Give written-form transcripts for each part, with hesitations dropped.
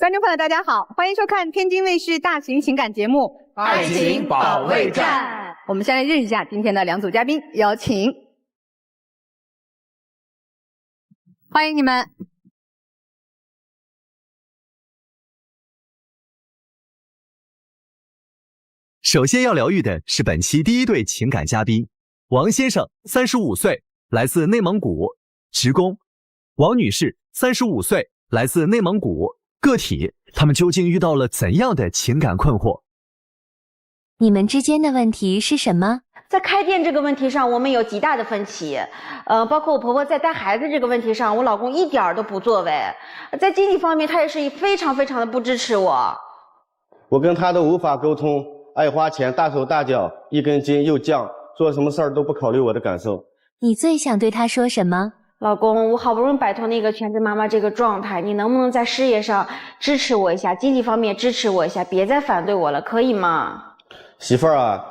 观众朋友，大家好，欢迎收看天津卫视大型情感节目《爱情保卫战》。我们先来认识一下今天的两组嘉宾，有请，欢迎你们。首先要疗愈的是本期第一对情感嘉宾，王先生，35岁，来自内蒙古，职工；王女士，35岁，来自内蒙古，个体。他们究竟遇到了怎样的情感困惑？你们之间的问题是什么？在开店这个问题上，我们有极大的分歧。包括我婆婆在带孩子这个问题上，我老公一点儿都不作为。在经济方面，他也是非常的不支持我。我跟他都无法沟通，爱花钱，大手大脚，一根筋又犟，做什么事儿都不考虑我的感受。你最想对他说什么？老公，我好不容易摆脱那个全职妈妈这个状态，你能不能在事业上支持我一下，经济方面支持我一下，别再反对我了，可以吗？媳妇儿啊，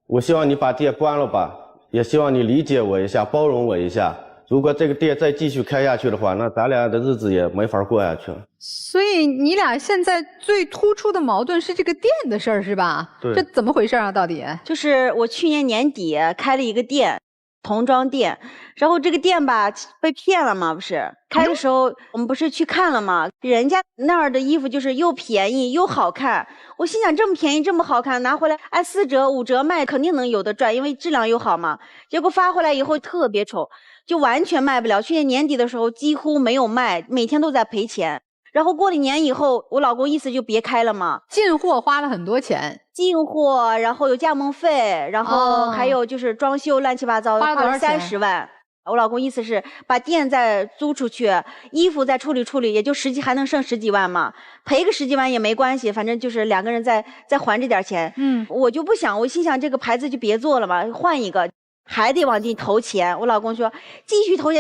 我希望你把店关了吧，也希望你理解我一下，包容我一下。如果这个店再继续开下去的话，那咱俩的日子也没法过下去了。所以你俩现在最突出的矛盾是这个店的事儿，是吧？对。这怎么回事啊？到底？就是我去年年底开了一个店。童装店，然后这个店吧被骗了嘛，不是开的时候我们不是去看了吗？人家那儿的衣服就是又便宜又好看，我心想这么便宜这么好看，拿回来按4折5折卖肯定能有的赚，因为质量又好嘛。结果发回来以后特别丑，就完全卖不了。去年年底的时候几乎没有卖，每天都在赔钱。然后过了年以后，我老公意思就别开了嘛。进货花了很多钱，进货，然后有加盟费，然后还有就是装修乱七八糟，花了30万。我老公意思是把店再租出去，衣服再处理，也就还能剩10几万嘛，赔个10几万也没关系，反正就是两个人再还这点钱。我就不想，我心想这个牌子就别做了嘛，换一个。还得往进投钱，我老公说继续投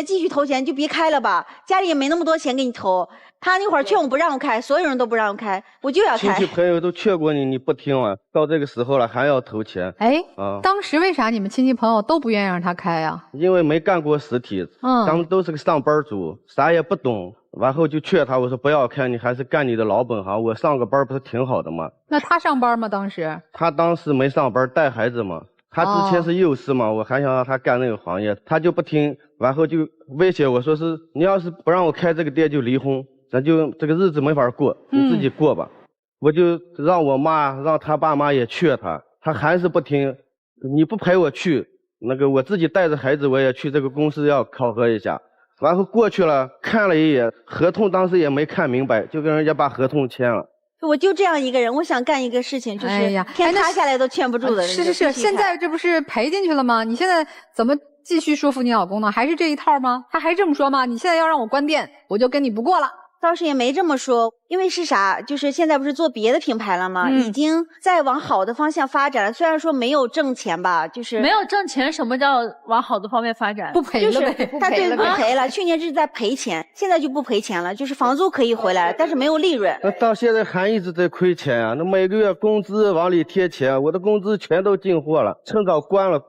钱，就别开了吧，家里也没那么多钱给你投。他那会儿劝我不让我开，所有人都不让我开，我就要开。亲戚朋友都劝过你，你不听了，到这个时候了还要投钱。当时为啥你们亲戚朋友都不愿意让他开啊？因为没干过实体，咱们都是个上班族，啥也不懂，然后就劝他，我说不要开，你还是干你的老本行，我上个班不是挺好的吗？那他上班吗？当时？他当时没上班，带孩子嘛。他之前是幼师嘛，我还想让他干那个行业，他就不听，然后就威胁我说是你要是不让我开这个店就离婚，咱就这个日子没法过，你自己过吧。我就让他爸妈也劝他，他还是不听。你不陪我去，那个我自己带着孩子我也去这个公司要考核一下。然后过去了，看了一眼合同，当时也没看明白，就跟人家把合同签了。我就这样一个人，我想干一个事情，就是天塌下来都劝不住的人。是，现在这不是赔进去了吗？你现在怎么继续说服你老公呢？还是这一套吗？他还这么说吗？你现在要让我关店，我就跟你不过了。倒是也没这么说，因为是啥？就是现在不是做别的品牌了吗？已经在往好的方向发展了。虽然说没有挣钱吧，就是没有挣钱。什么叫往好的方面发展？不赔了呗，他对不赔了。去年是在赔钱，现在就不赔钱了，就是房租可以回来，但是没有利润。那到现在还一直在亏钱啊！那每个月工资往里贴钱，我的工资全都进货了，趁早关了，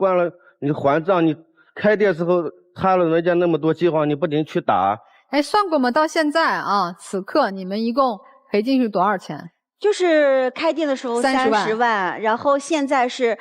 你还账，你开店时候塌了人家那么多计划，你不得去打？算过吗？到现在啊，此刻你们一共赔进去多少钱？就是开店的时候30万，然后现在是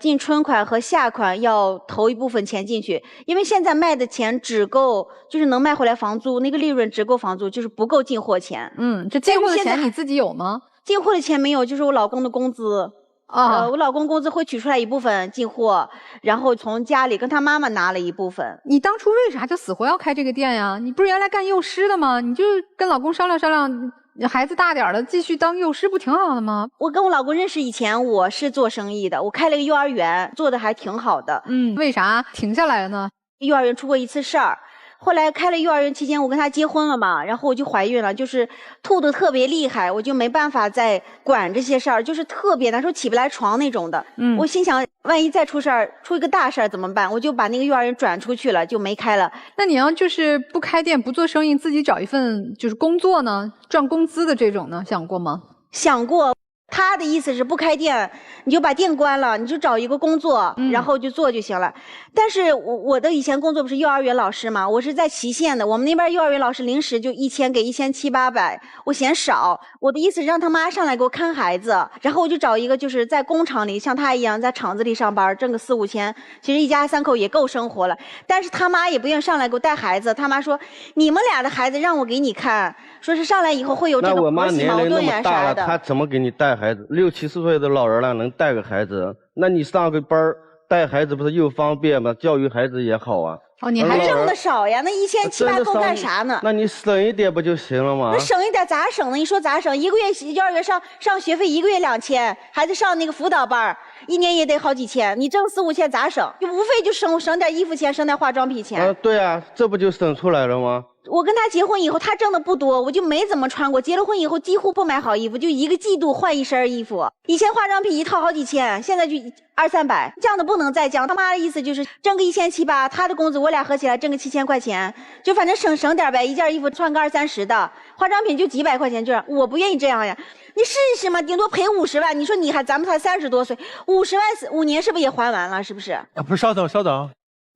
进春款和夏款要投一部分钱进去，因为现在卖的钱只够，就是能卖回来房租，那个利润只够房租，就是不够进货钱。这进货的钱你自己有吗？进货的钱没有，就是我老公的工资。我老公工资会取出来一部分进货，然后从家里跟他妈妈拿了一部分。你当初为啥就死活要开这个店呀？你不是原来干幼师的吗？你就跟老公商量，孩子大点了，继续当幼师不挺好的吗？我跟我老公认识以前，我是做生意的，我开了个幼儿园，做的还挺好的。为啥停下来了呢？幼儿园出过一次事儿。后来开了幼儿园期间，我跟他结婚了嘛，然后我就怀孕了，就是吐得特别厉害，我就没办法再管这些事儿，就是特别难受，起不来床那种的。我心想，万一再出事儿，出一个大事儿怎么办？我就把那个幼儿园转出去了，就没开了。那你要就是不开店不做生意，自己找一份就是工作呢，赚工资的这种呢，想过吗？想过。他的意思是不开店，你就把店关了，你就找一个工作，然后就做就行了。但是我的以前工作不是幼儿园老师嘛，我是在祁县的，我们那边幼儿园老师临时就1000给1700、800，我嫌少。我的意思是让他妈上来给我看孩子，然后我就找一个就是在工厂里像他一样在厂子里上班，挣个4、5千，其实一家3口也够生活了。但是他妈也不愿意上来给我带孩子，他妈说你们俩的孩子让我给你看，说是上来以后会有这个那我妈婆媳矛年龄那盾呀么大了，啥的。她怎么给你带孩子？60、70岁的老人了，能带个孩子？那你上个班带孩子不是又方便吗？教育孩子也好啊。哦，你还还挣的少呀？那1700、8够干啥呢？那你省一点不就行了吗？那省一点咋省呢？你说咋省？一个月幼儿园上学费1个月2000，孩子上那个辅导班1年也得好几千，你挣4、5千咋省？就无非就省点衣服钱，省点化妆品钱。对啊，这不就省出来了吗？我跟他结婚以后，他挣的不多，我就没怎么穿过。结了婚以后，几乎不买好衣服，就一个季度换1身衣服。以前化妆品一套好几千，现在就200、300，降的不能再降。他妈的意思就是挣个1700、800，他的工资我俩合起来挣个7000块钱，就反正省点呗。一件衣服穿个20、30的，化妆品就几百块钱，这样我不愿意这样呀。你试一试嘛，顶多赔50万。你说咱们才30多岁，50万5年是不是也还完了？是不是？不是，稍等，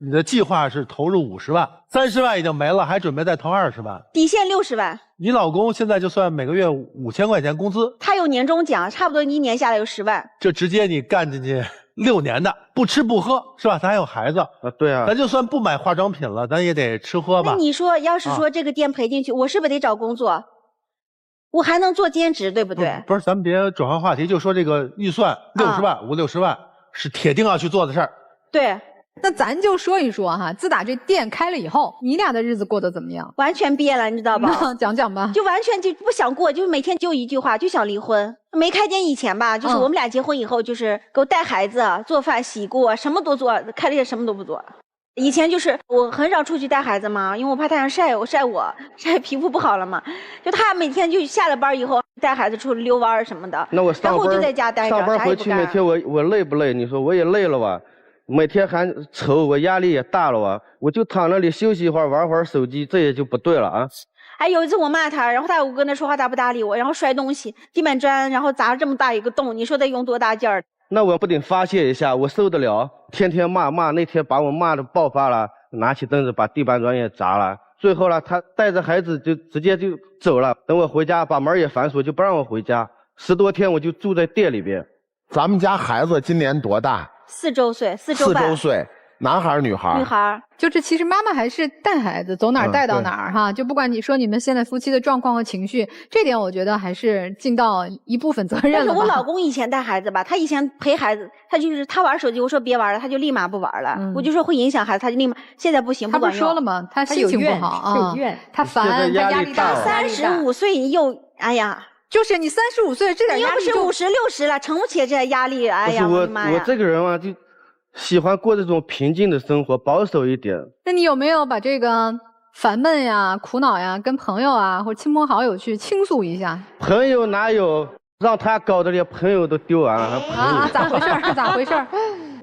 你的计划是投入50万，30万已经没了，还准备再投20万，底线60万。你老公现在就算每个月5000块钱工资，他有年终奖，差不多1年下来有10万。就直接你干进去6年的，不吃不喝是吧？咱还有孩子对啊，咱就算不买化妆品了，咱也得吃喝吧。那你说，要是说这个店赔进去，我是不是得找工作？我还能做兼职，对不对？不是，咱们别转换话题，就说这个预算60万、5、60万是铁定要去做的事儿。对。那咱就说一说哈，自打这店开了以后，你俩的日子过得怎么样？完全变了，你知道吧？讲讲吧。就完全就不想过，就每天就一句话，就想离婚。没开店以前吧，就是我们俩结婚以后，就是给我带孩子、做饭、洗锅，什么都做。开了店什么都不做。以前就是我很少出去带孩子嘛，因为我怕太阳晒皮肤不好了嘛。就他每天就下了班以后带孩子出去遛弯什么的。那我上班，然后就在家待着，上班回去每天我累不累？你说我也累了吧？每天还愁，我压力也大了啊！我就躺那里休息一会儿，玩会儿手机，这也就不对了啊！还有一次我骂他，然后我跟他说话，他不搭理我，然后摔东西，地板砖，然后砸这么大一个洞，你说得用多大劲儿？那我不得发泄一下，我受得了？天天骂，那天把我骂的爆发了，拿起凳子把地板砖也砸了。最后呢，他带着孩子就直接就走了。等我回家，把门也反锁，就不让我回家。10多天我就住在店里边。咱们家孩子今年多大？4周岁，4周半。4周岁，男孩女孩？女孩。就是其实妈妈还是带孩子，走哪儿带到哪儿哈。就不管你说你们现在夫妻的状况和情绪，这点我觉得还是尽到一部分责任了吧。但是我老公以前带孩子吧，他以前陪孩子，他玩手机，我说别玩了，他就立马不玩了。我就说会影响孩子，他就立马。现在不行，他不管用。不说了吗？他心情不好啊，他烦，他压力大。35岁又哎呀。就是你35岁这点压力你又不是50、60了，承不起这压力。哎呀，我的妈呀！我这个人啊，就喜欢过这种平静的生活，保守一点。那你有没有把这个烦闷呀、苦恼呀，跟朋友啊或者亲朋好友去倾诉一下？朋友哪有？让他搞得连朋友都丢完了，咋回事？咋回事？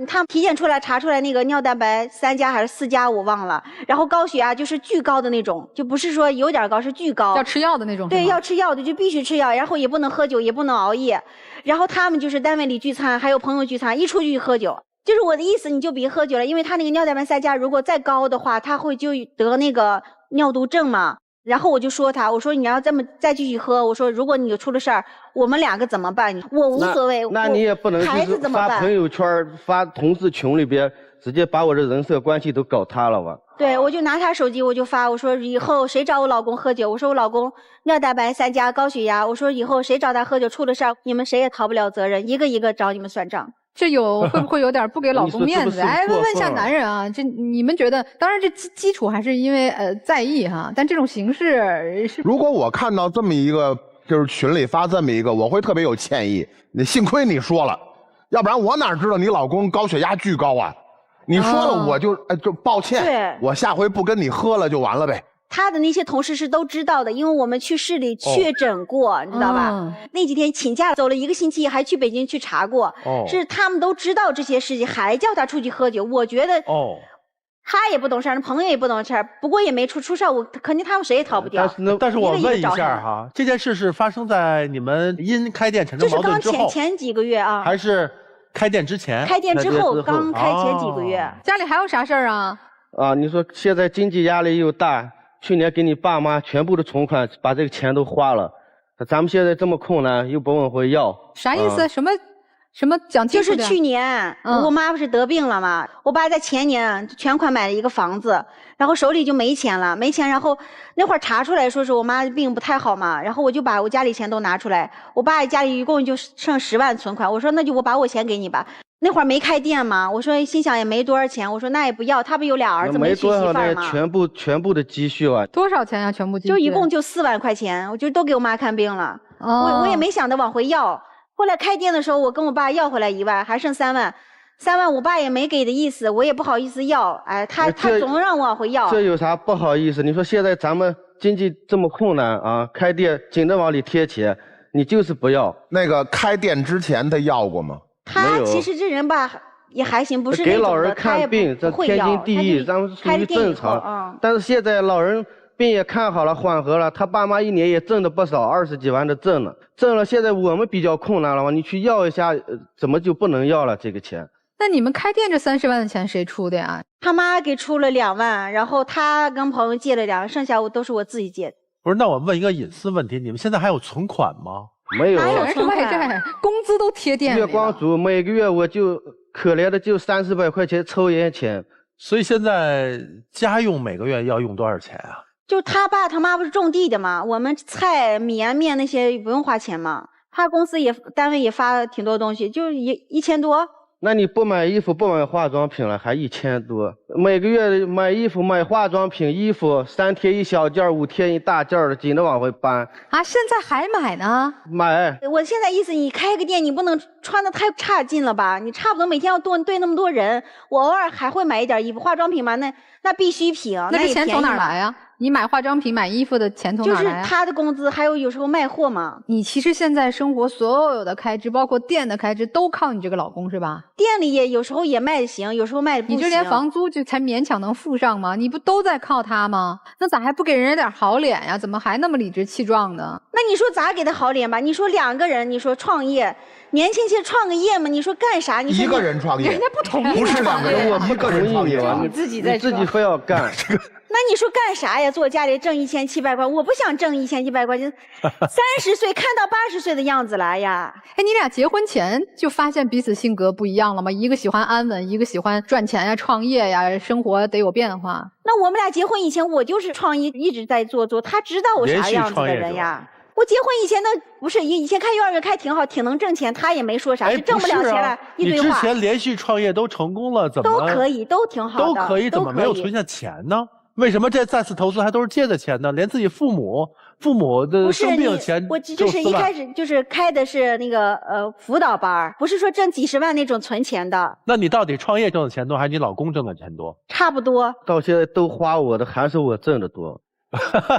他体检出来查出来那个尿蛋白3加还是4加我忘了，然后高血压就是巨高的那种，就不是说有点高，是巨高，要吃药的那种。对，要吃药的就必须吃药，然后也不能喝酒，也不能熬夜。然后他们就是单位里聚餐，还有朋友聚餐，一出去喝酒。就是我的意思，你就别喝酒了，因为他那个尿蛋白3加如果再高的话，他会就得那个尿毒症嘛。然后我就说他，我说你要这么再继续喝，我说如果你出了事儿，我们2个怎么办？我无所谓，那你也不能就是发朋友圈、发同事群里边，直接把我的人设关系都搞塌了吧？对，我就拿他手机，我就发，我说以后谁找我老公喝酒，我说我老公尿蛋白3加高血压，我说以后谁找他喝酒出了事儿，你们谁也逃不了责任，一个一个找你们算账。这会不会有点不给老公面子？哎，问一下男人啊，这你们觉得？当然，这基础还是因为在意哈，但这种形式是。如果我看到这么一个，就是群里发这么一个，我会特别有歉意。你幸亏你说了，要不然我哪知道你老公高血压巨高啊？你说了我就就抱歉，对，我下回不跟你喝了就完了呗。他的那些同事是都知道的，因为我们去市里确诊过，你知道吧？那几天请假走了1个星期，还去北京去查过，是他们都知道这些事情，还叫他出去喝酒。我觉得他也不懂事儿，朋友也不懂事儿，不过也没出事儿，我肯定他们谁也逃不掉。但是我问一一个一个找上下哈，这件事是发生在你们因开店产生就是刚矛盾之后，前几个月啊，还是开店之前？开店之后，刚开前几个月。家里还有啥事儿啊？啊，你说现在经济压力又大，去年给你爸妈全部的存款把这个钱都花了，咱们现在这么困难又不往回要，啥意思？什么讲清楚点？就是去年、我妈不是得病了嘛，我爸在前年全款买了一个房子，然后手里就没钱了，然后那会儿查出来说是我妈病不太好嘛，然后我就把我家里钱都拿出来，我爸家里一共就剩10万存款，我说那就我把我钱给你吧。那会儿没开店嘛，我说心想也没多少钱，我说那也不要，他不有俩儿子没娶媳妇儿吗？没多少，全部的积蓄啊。多少钱呀？全部积蓄？就一共就4万块钱，我就都给我妈看病了。我也没想着往回要。后来开店的时候，我跟我爸要回来1万，还剩3万，3万我爸也没给的意思，我也不好意思要。哎，他总让我往回要。这有啥不好意思？你说现在咱们经济这么困难啊，开店紧着往里贴钱，你就是不要。那个开店之前他要过吗？他其实这人吧也还行，不是那种的，给老人看病，这天经地义，咱们属于正常。但是现在老人病也看好了，缓和了，他爸妈1年也挣了不少，20几万的挣了。现在我们比较困难了嘛，你去要一下，怎么就不能要了这个钱？那你们开店这30万的钱谁出的呀？他妈给出了2万，然后他跟朋友借了2万，剩下都是我自己借的。不是，那我问一个隐私问题，你们现在还有存款吗？没有，全是外债，工资都贴店里了。月光族每个月我就可怜的就30、40块钱抽烟钱。所以现在家用每个月要用多少钱啊？就他爸他妈不是种地的嘛，我们菜米啊面那些不用花钱嘛。他公司单位也发挺多东西，就1000多。那你不买衣服不买化妆品了，还1000多？每个月买衣服买化妆品衣服3天一小件5天一大件的，紧着往回搬啊！现在还买呢？买。我现在意思，你开个店，你不能穿的太差劲了吧？你差不多每天要对那么多人，我偶尔还会买一点衣服，化妆品嘛，那必需品，那这钱从哪儿来呀？你买化妆品、买衣服的钱从哪儿来？就是他的工资，还有时候卖货嘛。你其实现在生活所有的开支，包括店的开支，都靠你这个老公是吧？店里有时候也卖的行，有时候卖的不行。你就连房租就才勉强能付上吗？你不都在靠他吗？那咋还不给人家点好脸呀？怎么还那么理直气壮的？那你说咋给他好脸吧？你说2个人，你说创业，年轻些创个业嘛？你说干啥？你说一个人创业，人家不同意，不是2个人，我不同意你啊！你自己在说，你自己非要干。那你说干啥呀？坐家里挣1700块，我不想挣1700块钱。30岁看到80岁的样子了呀！哎，你俩结婚前就发现彼此性格不一样了吗？一个喜欢安稳，一个喜欢赚钱呀、创业呀，生活得有变化。那我们俩结婚以前，我就是创业一直在做，他知道我啥样子的人呀。我结婚以前不是以前开幼儿园开挺好，挺能挣钱，他也没说啥，是挣不了钱了，一堆话。你之前连续创业都成功了，怎么都可以，都挺好的，都可以，怎么没有存下钱呢？为什么这再次投资还都是借的钱呢？连自己父母的生病钱我就是一开始就是开的是那个辅导班，不是说挣几十万那种存钱的。那你到底创业挣的钱多，还是你老公挣的钱多？差不多。到现在都花我的，还是我挣的多。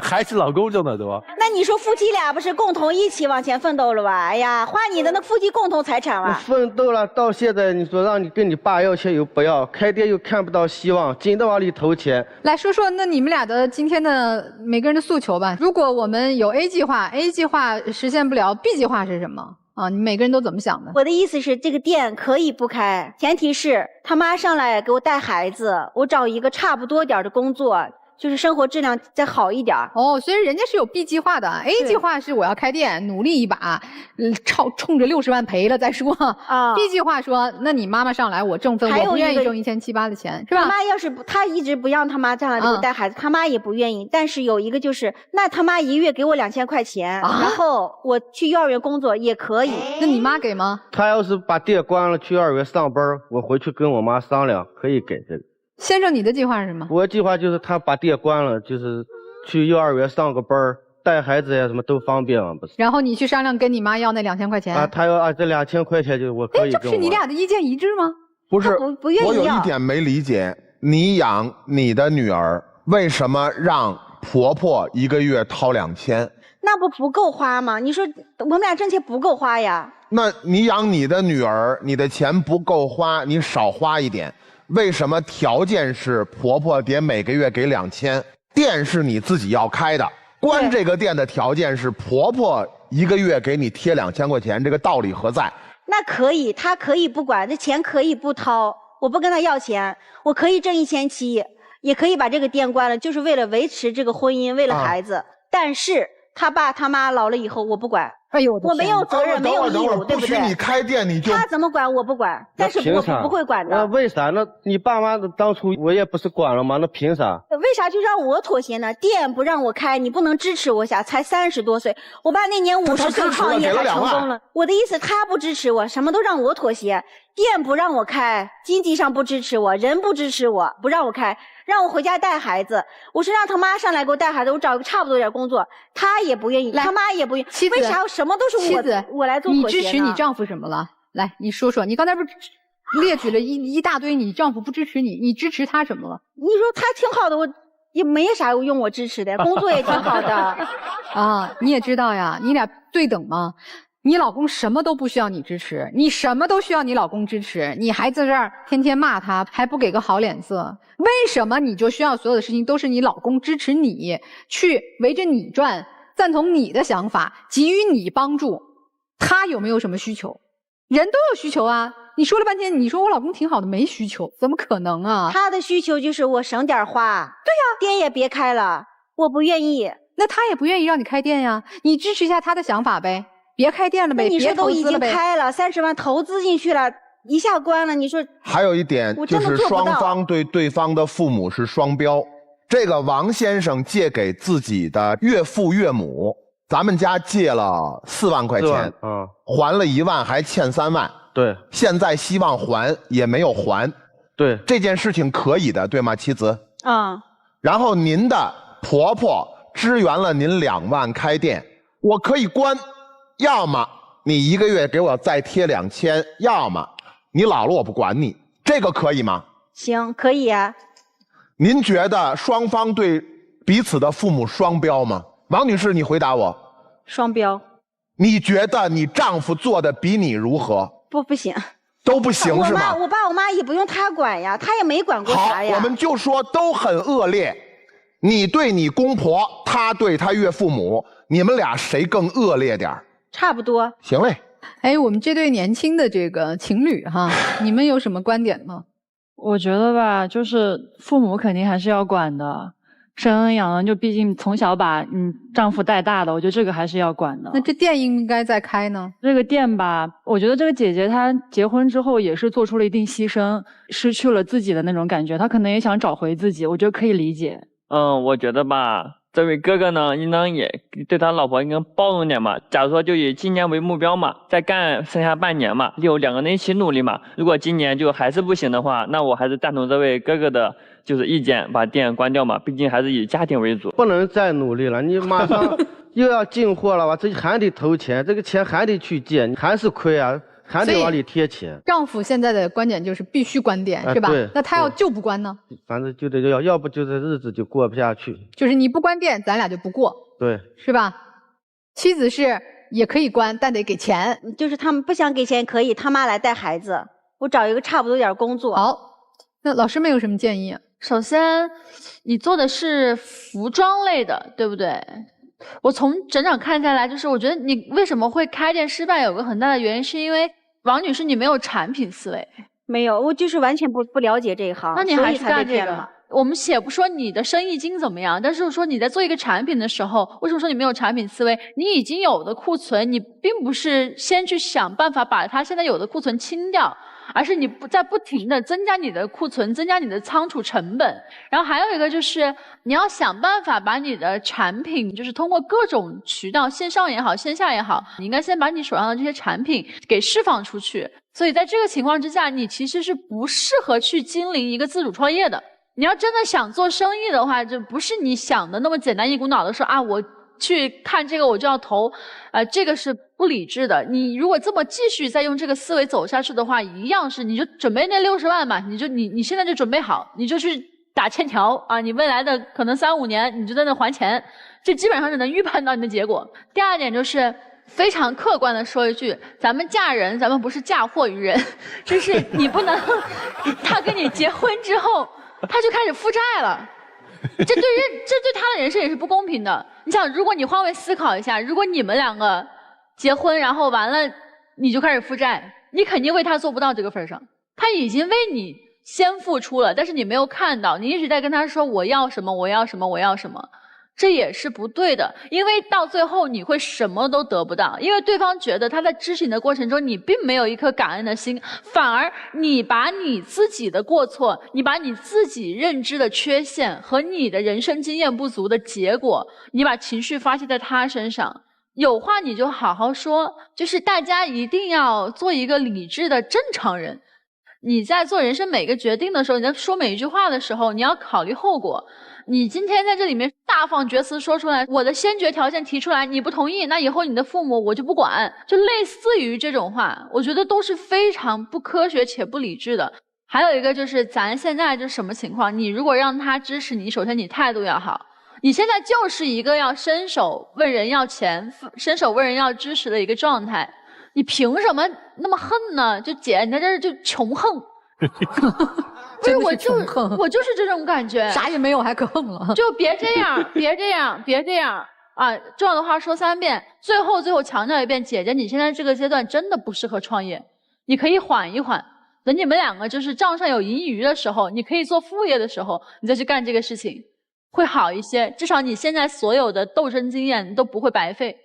还是老公挣得多？那你说夫妻俩不是共同一起往前奋斗了吧？哎呀，花你的那夫妻共同财产了。奋斗了到现在，你说让你跟你爸要钱又不要，开店又看不到希望，紧着往里投钱。来说说那你们俩的今天的每个人的诉求吧。如果我们有 A 计划实现不了 ，B 计划是什么？啊，你每个人都怎么想的？我的意思是，这个店可以不开，前提是他妈上来给我带孩子，我找一个差不多点的工作。就是生活质量再好一点哦，所以人家是有 B 计划的 ，A 计划是我要开店，努力一把，冲着60万赔了再说啊。B 计划说，那你妈妈上来我挣分，我不愿意挣1700的钱，是吧？他妈要是他一直不让他妈上来给我带孩子，他妈也不愿意。但是有一个就是，那他妈1月给我2000块钱，然后我去幼儿园工作也可以。那你妈给吗？他要是把店关了，去幼儿园上班，我回去跟我妈商量，可以给这个。先生，你的计划是什么？我计划就是他把店关了，就是去幼儿园上个班，带孩子呀什么都方便嘛，不是？然后你去商量跟你妈要那2000块钱啊，他要这2000块钱就我可以。这不是你俩的意见一致吗？不是，不愿意要。我有一点没理解，你养你的女儿，为什么让婆婆1个月掏2000？那不够花吗？你说我们俩挣钱不够花呀？那你养你的女儿，你的钱不够花，你少花一点。为什么条件是婆婆得每个月给2000，店是你自己要开的，关这个店的条件是婆婆1个月给你贴2000块钱，这个道理何在？那可以，他可以不管，这钱可以不掏，我不跟他要钱，我可以挣1700，也可以把这个店关了，就是为了维持这个婚姻，为了孩子。但是他爸他妈老了以后，我不管。哎呦，我没有责任，没有义务，对不对？不许你开店，你就他怎么管我不管，但是我不会管的。那为啥？那你爸妈当初我也不是管了吗？那凭啥？为啥就让我妥协呢？店不让我开，你不能支持我下，才30多岁，我爸那年50岁创业还成功了。我的意思，他不支持我，什么都让我妥协。店不让我开，经济上不支持我，人不支持我，不让我开，让我回家带孩子。我是让他妈上来给我带孩子，我找个差不多点工作，他也不愿意，他妈也不愿意。妻子，为啥什么都是我来做妥协呢？你支持你丈夫什么了？来，你说说，你刚才不是列举了一大堆你丈夫不支持你，你支持他什么了？你说他挺好的，我也没啥用我支持的，工作也挺好的。啊，你也知道呀，你俩对等吗？你老公什么都不需要你支持，你什么都需要你老公支持，你还在这儿天天骂他，还不给个好脸色，为什么你就需要所有的事情都是你老公支持你，去围着你转，赞同你的想法，给予你帮助？他有没有什么需求？人都有需求啊！你说了半天，你说我老公挺好的，没需求，怎么可能啊？他的需求就是我省点花。对呀，店也别开了，我不愿意。那他也不愿意让你开店呀，你支持一下他的想法呗。别开店了呗，你说都已经别开了，30万投资进去了，一下关了，你说。还有一点就是双方对对方的父母是双标。这个王先生借给自己的岳父岳母，咱们家借了4万块钱，还了1万，还欠3万。对，现在希望还也没有还。对，这件事情可以的，对吗，妻子？然后您的婆婆支援了您2万开店，我可以关。要么你1个月给我再贴2000，要么你老了我不管你，这个可以吗？行，可以啊。您觉得双方对彼此的父母双标吗？王女士，你回答我。双标。你觉得你丈夫做的比你如何？不行。都不行是吗？我爸我妈也不用他管呀，他也没管过啥呀。好，我们就说都很恶劣。你对你公婆，他对他岳父母，你们俩谁更恶劣点？差不多。行嘞。哎，我们这对年轻的这个情侣哈，你们有什么观点吗？我觉得吧，就是父母肯定还是要管的，生恩养恩，就毕竟从小把丈夫带大的，我觉得这个还是要管的。那这店应该再开呢？这个店吧，我觉得这个姐姐她结婚之后也是做出了一定牺牲，失去了自己的那种感觉，她可能也想找回自己，我觉得可以理解。我觉得吧，这位哥哥呢，应当也对他老婆应该包容点嘛。假如说就以今年为目标嘛，再干剩下半年嘛，就2个人一起努力嘛。如果今年就还是不行的话，那我还是赞同这位哥哥的就是意见，把店关掉嘛。毕竟还是以家庭为主，不能再努力了。你马上又要进货了吧，这还得投钱，这个钱还得去借，你还是亏啊。还得往里贴钱。丈夫现在的观点就是必须关店，是吧？那他要就不关呢？反正就得要不就这日子就过不下去。就是你不关店，咱俩就不过。对，是吧？妻子是也可以关，但得给钱。就是他们不想给钱可以，他妈来带孩子，我找一个差不多点工作。好，那老师们有什么建议啊？首先，你做的是服装类的，对不对？我从整场看下来，就是我觉得你为什么会开店失败，有个很大的原因是因为王女士你没有产品思维。没有，我就是完全不了解这一行，那你还是干这个。我们且不说你的生意经怎么样，但是说你在做一个产品的时候，为什么说你没有产品思维？你已经有的库存，你并不是先去想办法把它现在有的库存清掉，而是你在不停的增加你的库存，增加你的仓储成本。然后还有一个就是你要想办法把你的产品，就是通过各种渠道，线上也好，线下也好，你应该先把你手上的这些产品给释放出去。所以在这个情况之下，你其实是不适合去经营一个自主创业的。你要真的想做生意的话，就不是你想的那么简单，一股脑的说啊，我去看这个我就要投，这个是不理智的。你如果这么继续再用这个思维走下去的话，一样是你就准备那60万嘛，你现在就准备好，你就去打欠条啊，你未来的可能3-5年你就在那还钱，这基本上是能预判到你的结果。第二点就是非常客观的说一句，咱们嫁人，咱们不是嫁祸于人，就是你不能，他跟你结婚之后，他就开始负债了，这对他的人生也是不公平的。你想，如果你换位思考一下，如果你们两个结婚，然后完了你就开始负债，你肯定为他做不到这个份上。他已经为你先付出了，但是你没有看到，你一直在跟他说我要什么，我要什么，我要什么。这也是不对的，因为到最后你会什么都得不到，因为对方觉得他在支持你的过程中，你并没有一颗感恩的心，反而你把你自己的过错，你把你自己认知的缺陷和你的人生经验不足的结果，你把情绪发泄在他身上。有话你就好好说，就是大家一定要做一个理智的正常人。你在做人生每个决定的时候，你在说每一句话的时候，你要考虑后果。你今天在这里面大放厥词说出来，我的先决条件提出来，你不同意，那以后你的父母我就不管，就类似于这种话，我觉得都是非常不科学且不理智的。还有一个就是咱现在这什么情况，你如果让他支持你，首先你态度要好，你现在就是一个要伸手问人要钱，伸手问人要支持的一个状态，你凭什么那么恨呢？就姐你在这儿就穷横。不是，我就是这种感觉，啥也没有还可恨了，就别这样，别这样，别这样啊！重要的话说3遍，最后强调一遍，姐姐，你现在这个阶段真的不适合创业，你可以缓一缓，等你们两个就是账上有盈余的时候，你可以做副业的时候，你再去干这个事情，会好一些。至少你现在所有的斗争经验都不会白费。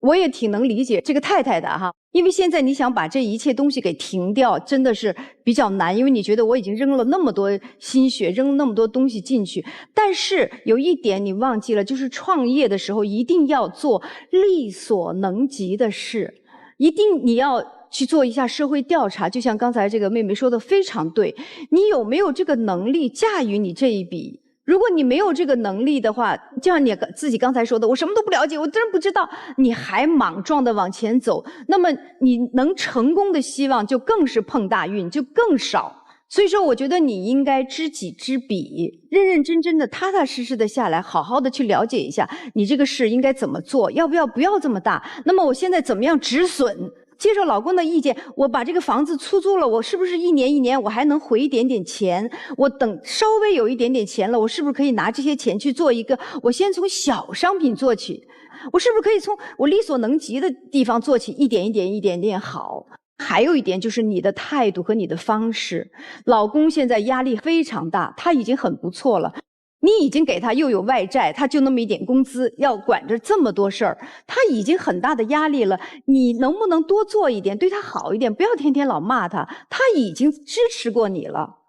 我也挺能理解这个太太的哈，因为现在你想把这一切东西给停掉，真的是比较难，因为你觉得我已经扔了那么多心血，扔了那么多东西进去。但是有一点你忘记了，就是创业的时候一定要做力所能及的事，一定你要去做一下社会调查，就像刚才这个妹妹说的非常对，你有没有这个能力驾驭你这一笔？如果你没有这个能力的话，就像你自己刚才说的，我什么都不了解，我真不知道，你还莽撞的往前走，那么你能成功的希望就更是碰大运，就更少。所以说我觉得你应该知己知彼，认认真真的踏踏实实的下来，好好的去了解一下你这个事应该怎么做，要不要这么大，那么我现在怎么样止损，接受老公的意见，我把这个房子出租了，我是不是一年我还能回一点点钱？我等稍微有一点点钱了，我是不是可以拿这些钱去做一个，我先从小商品做起，我是不是可以从我力所能及的地方做起，一点点好。还有一点就是你的态度和你的方式，老公现在压力非常大，他已经很不错了，你已经给他又有外债，他就那么一点工资，要管着这么多事儿，他已经很大的压力了，你能不能多做一点，对他好一点，不要天天老骂他，他已经支持过你了。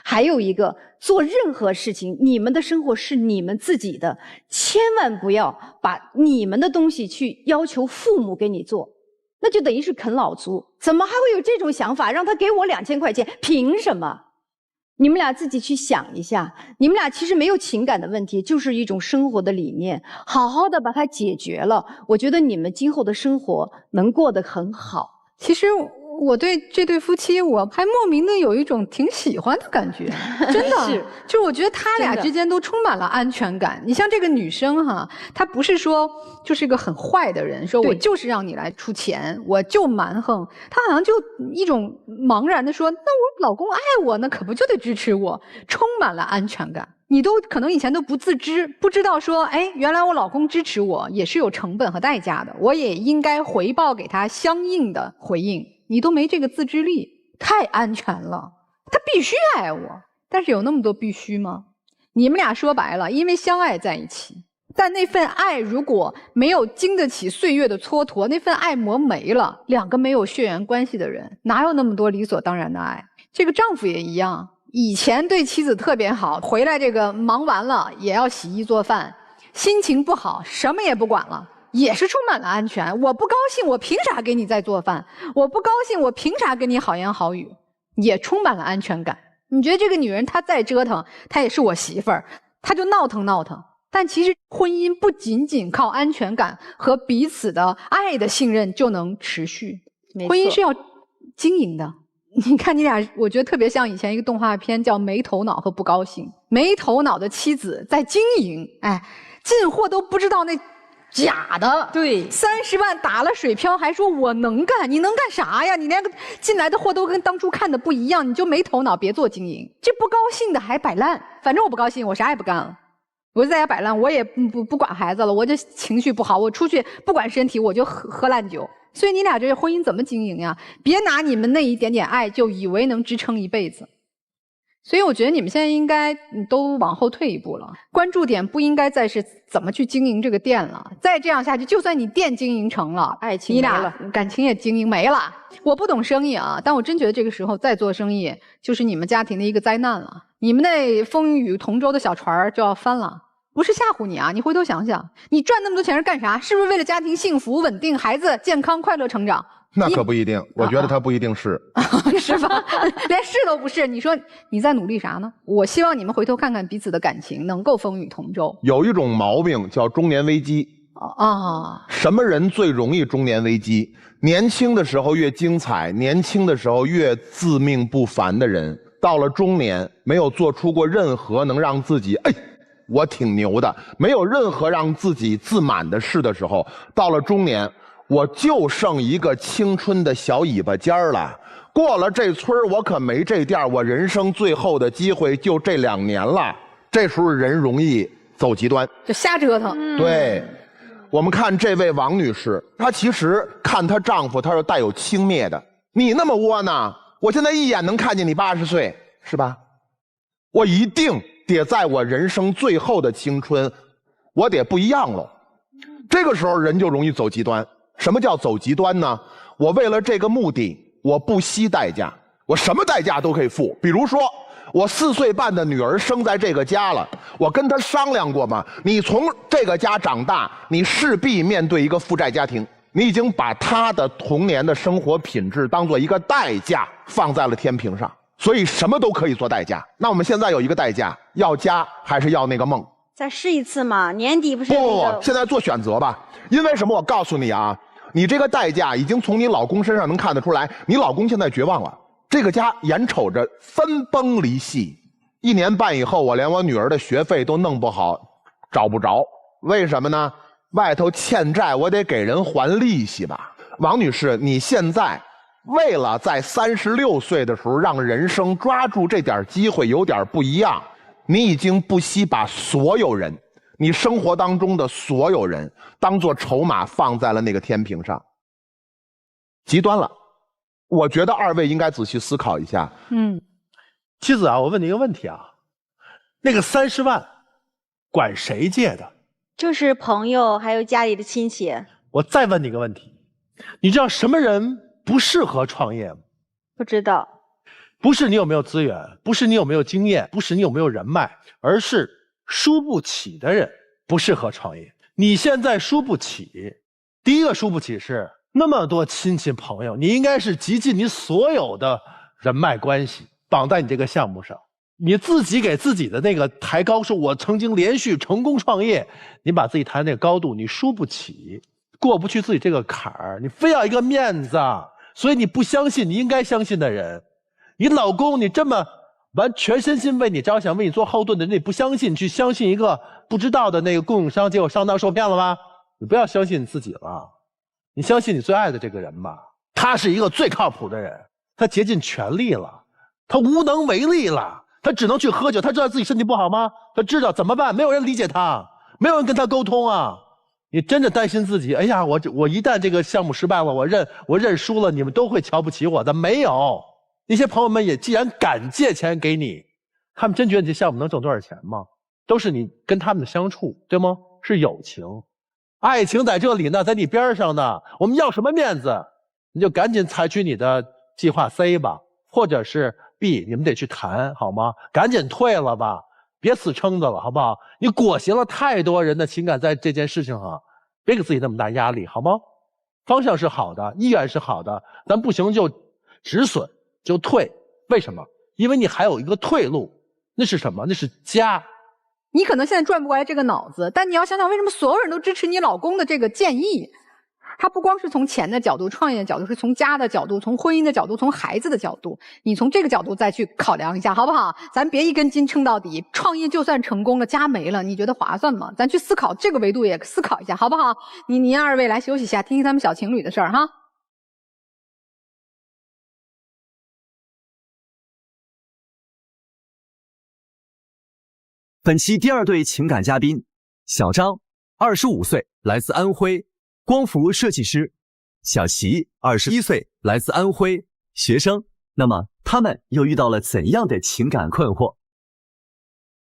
还有一个，做任何事情，你们的生活是你们自己的，千万不要把你们的东西去要求父母给你做，那就等于是啃老族。怎么还会有这种想法，让他给我2000块钱，凭什么？你们俩自己去想一下，你们俩其实没有情感的问题，就是一种生活的理念，好好的把它解决了，我觉得你们今后的生活能过得很好。其实我对这对夫妻，我还莫名的有一种挺喜欢的感觉，真的是，就我觉得他俩之间都充满了安全感。你像这个女生哈，她不是说就是一个很坏的人，说我就是让你来出钱，我就蛮横，她好像就一种茫然的说，那我老公爱我，那可不就得支持我，充满了安全感。你都可能以前都不自知，不知道说，哎，原来我老公支持我也是有成本和代价的，我也应该回报给他相应的回应。你都没这个自制力，太安全了，他必须爱我。但是有那么多必须吗？你们俩说白了，因为相爱在一起，但那份爱如果没有经得起岁月的蹉跎，那份爱磨没了，两个没有血缘关系的人，哪有那么多理所当然的爱？这个丈夫也一样，以前对妻子特别好，回来这个忙完了也要洗衣做饭，心情不好什么也不管了，也是充满了安全。我不高兴，我凭啥给你再做饭？我不高兴，我凭啥跟你好言好语？也充满了安全感。你觉得这个女人她再折腾，她也是我媳妇儿，她就闹腾闹腾。但其实婚姻不仅仅靠安全感和彼此的爱的信任就能持续，婚姻是要经营的。你看你俩，我觉得特别像以前一个动画片叫《没头脑和不高兴》。没头脑的妻子在经营，哎，进货都不知道那假的。对，30万打了水漂，还说我能干，你能干啥呀？你连个进来的货都跟当初看的不一样，你就没头脑，别做经营。这不高兴的还摆烂，反正我不高兴，我啥也不干了，我就在家摆烂，我也不管孩子了，我就情绪不好，我出去不管身体，我就喝烂酒。所以你俩这婚姻怎么经营呀？别拿你们那一点点爱就以为能支撑一辈子。所以我觉得你们现在应该都往后退一步了，关注点不应该再是怎么去经营这个店了。再这样下去，就算你店经营成了，爱情你俩感情也经营没了。我不懂生意啊，但我真觉得这个时候再做生意就是你们家庭的一个灾难了。你们那风雨同舟的小船就要翻了。不是吓唬你啊，你回头想想，你赚那么多钱是干啥？是不是为了家庭幸福稳定，孩子健康快乐成长？那可不一定，我觉得他不一定是，是吧？连是都不是，你说你在努力啥呢？我希望你们回头看看彼此的感情，能够风雨同舟。有一种毛病叫中年危机啊。什么人最容易中年危机？年轻的时候越精彩，年轻的时候越自命不凡的人，到了中年没有做出过任何能让自己我挺牛的，没有任何让自己自满的事的时候，到了中年，我就剩一个青春的小尾巴尖儿了。过了这村我可没这店，我人生最后的机会就这2年了。这时候人容易走极端，就瞎折腾。对，我们看这位王女士，她其实看她丈夫，她是带有轻蔑的。你那么窝囊，我现在一眼能看见你80岁，是吧？我一定得在我人生最后的青春，我得不一样了。这个时候人就容易走极端。什么叫走极端呢？我为了这个目的，我不惜代价，我什么代价都可以付。比如说，我4岁半的女儿生在这个家了，我跟她商量过嘛，你从这个家长大，你势必面对一个负债家庭，你已经把她的童年的生活品质当做一个代价放在了天平上。所以什么都可以做代价。那我们现在有一个代价，要家还是要那个梦？再试一次嘛，年底不是不，现在做选择吧。因为什么？我告诉你啊，你这个代价已经从你老公身上能看得出来，你老公现在绝望了，这个家眼瞅着分崩离析。1年半以后，我连我女儿的学费都弄不好，找不着。为什么呢？外头欠债，我得给人还利息吧。王女士，你现在为了在36岁的时候让人生抓住这点机会有点不一样，你已经不惜把所有人，你生活当中的所有人当作筹码放在了那个天平上，极端了。我觉得2位应该仔细思考一下。妻子啊，我问你一个问题啊，那个30万管谁借的？就是朋友还有家里的亲戚。我再问你一个问题，你知道什么人不适合创业吗？不知道。不是你有没有资源，不是你有没有经验，不是你有没有人脉，而是输不起的人不适合创业。你现在输不起，第一个输不起是那么多亲戚朋友，你应该是集尽你所有的人脉关系绑在你这个项目上，你自己给自己的那个抬高，说我曾经连续成功创业，你把自己抬那个高度，你输不起，过不去自己这个坎儿，你非要一个面子，所以你不相信你应该相信的人。你老公你这么全身心为你着想，为你做后盾的人，你不相信，去相信一个不知道的那个供应商，结果上当受骗了吗？你不要相信你自己了，你相信你最爱的这个人吧，他是一个最靠谱的人，他竭尽全力了，他无能为力了，他只能去喝酒，他知道自己身体不好吗？他知道怎么办？没有人理解他，没有人跟他沟通啊。你真的担心自己，哎呀，我一旦这个项目失败了，我认输了，你们都会瞧不起我的。没有，那些朋友们也既然敢借钱给你，他们真觉得你这项目能挣多少钱吗？都是你跟他们的相处，对吗？是友情，爱情在这里呢，在你边上呢。我们要什么面子？你就赶紧采取你的计划 C 吧，或者是 B， 你们得去谈好吗？赶紧退了吧，别死撑着了，好不好？你裹挟了太多人的情感在这件事情上，别给自己那么大压力，好吗？方向是好的，意愿是好的，咱不行就止损，就退。为什么？因为你还有一个退路，那是什么？那是家。你可能现在转不过来这个脑子，但你要想想，为什么所有人都支持你老公的这个建议？他不光是从钱的角度、创业的角度，是从家的角度、从婚姻的角度、从孩子的角度，你从这个角度再去考量一下，好不好？咱别一根筋撑到底。创业就算成功了，家没了，你觉得划算吗？咱去思考这个维度，也思考一下，好不好？您二位来休息一下，听听他们小情侣的事儿哈。本期第2对情感嘉宾小张，25岁，来自安徽，光伏设计师；小齐，21岁，来自安徽，学生。那么他们又遇到了怎样的情感困惑？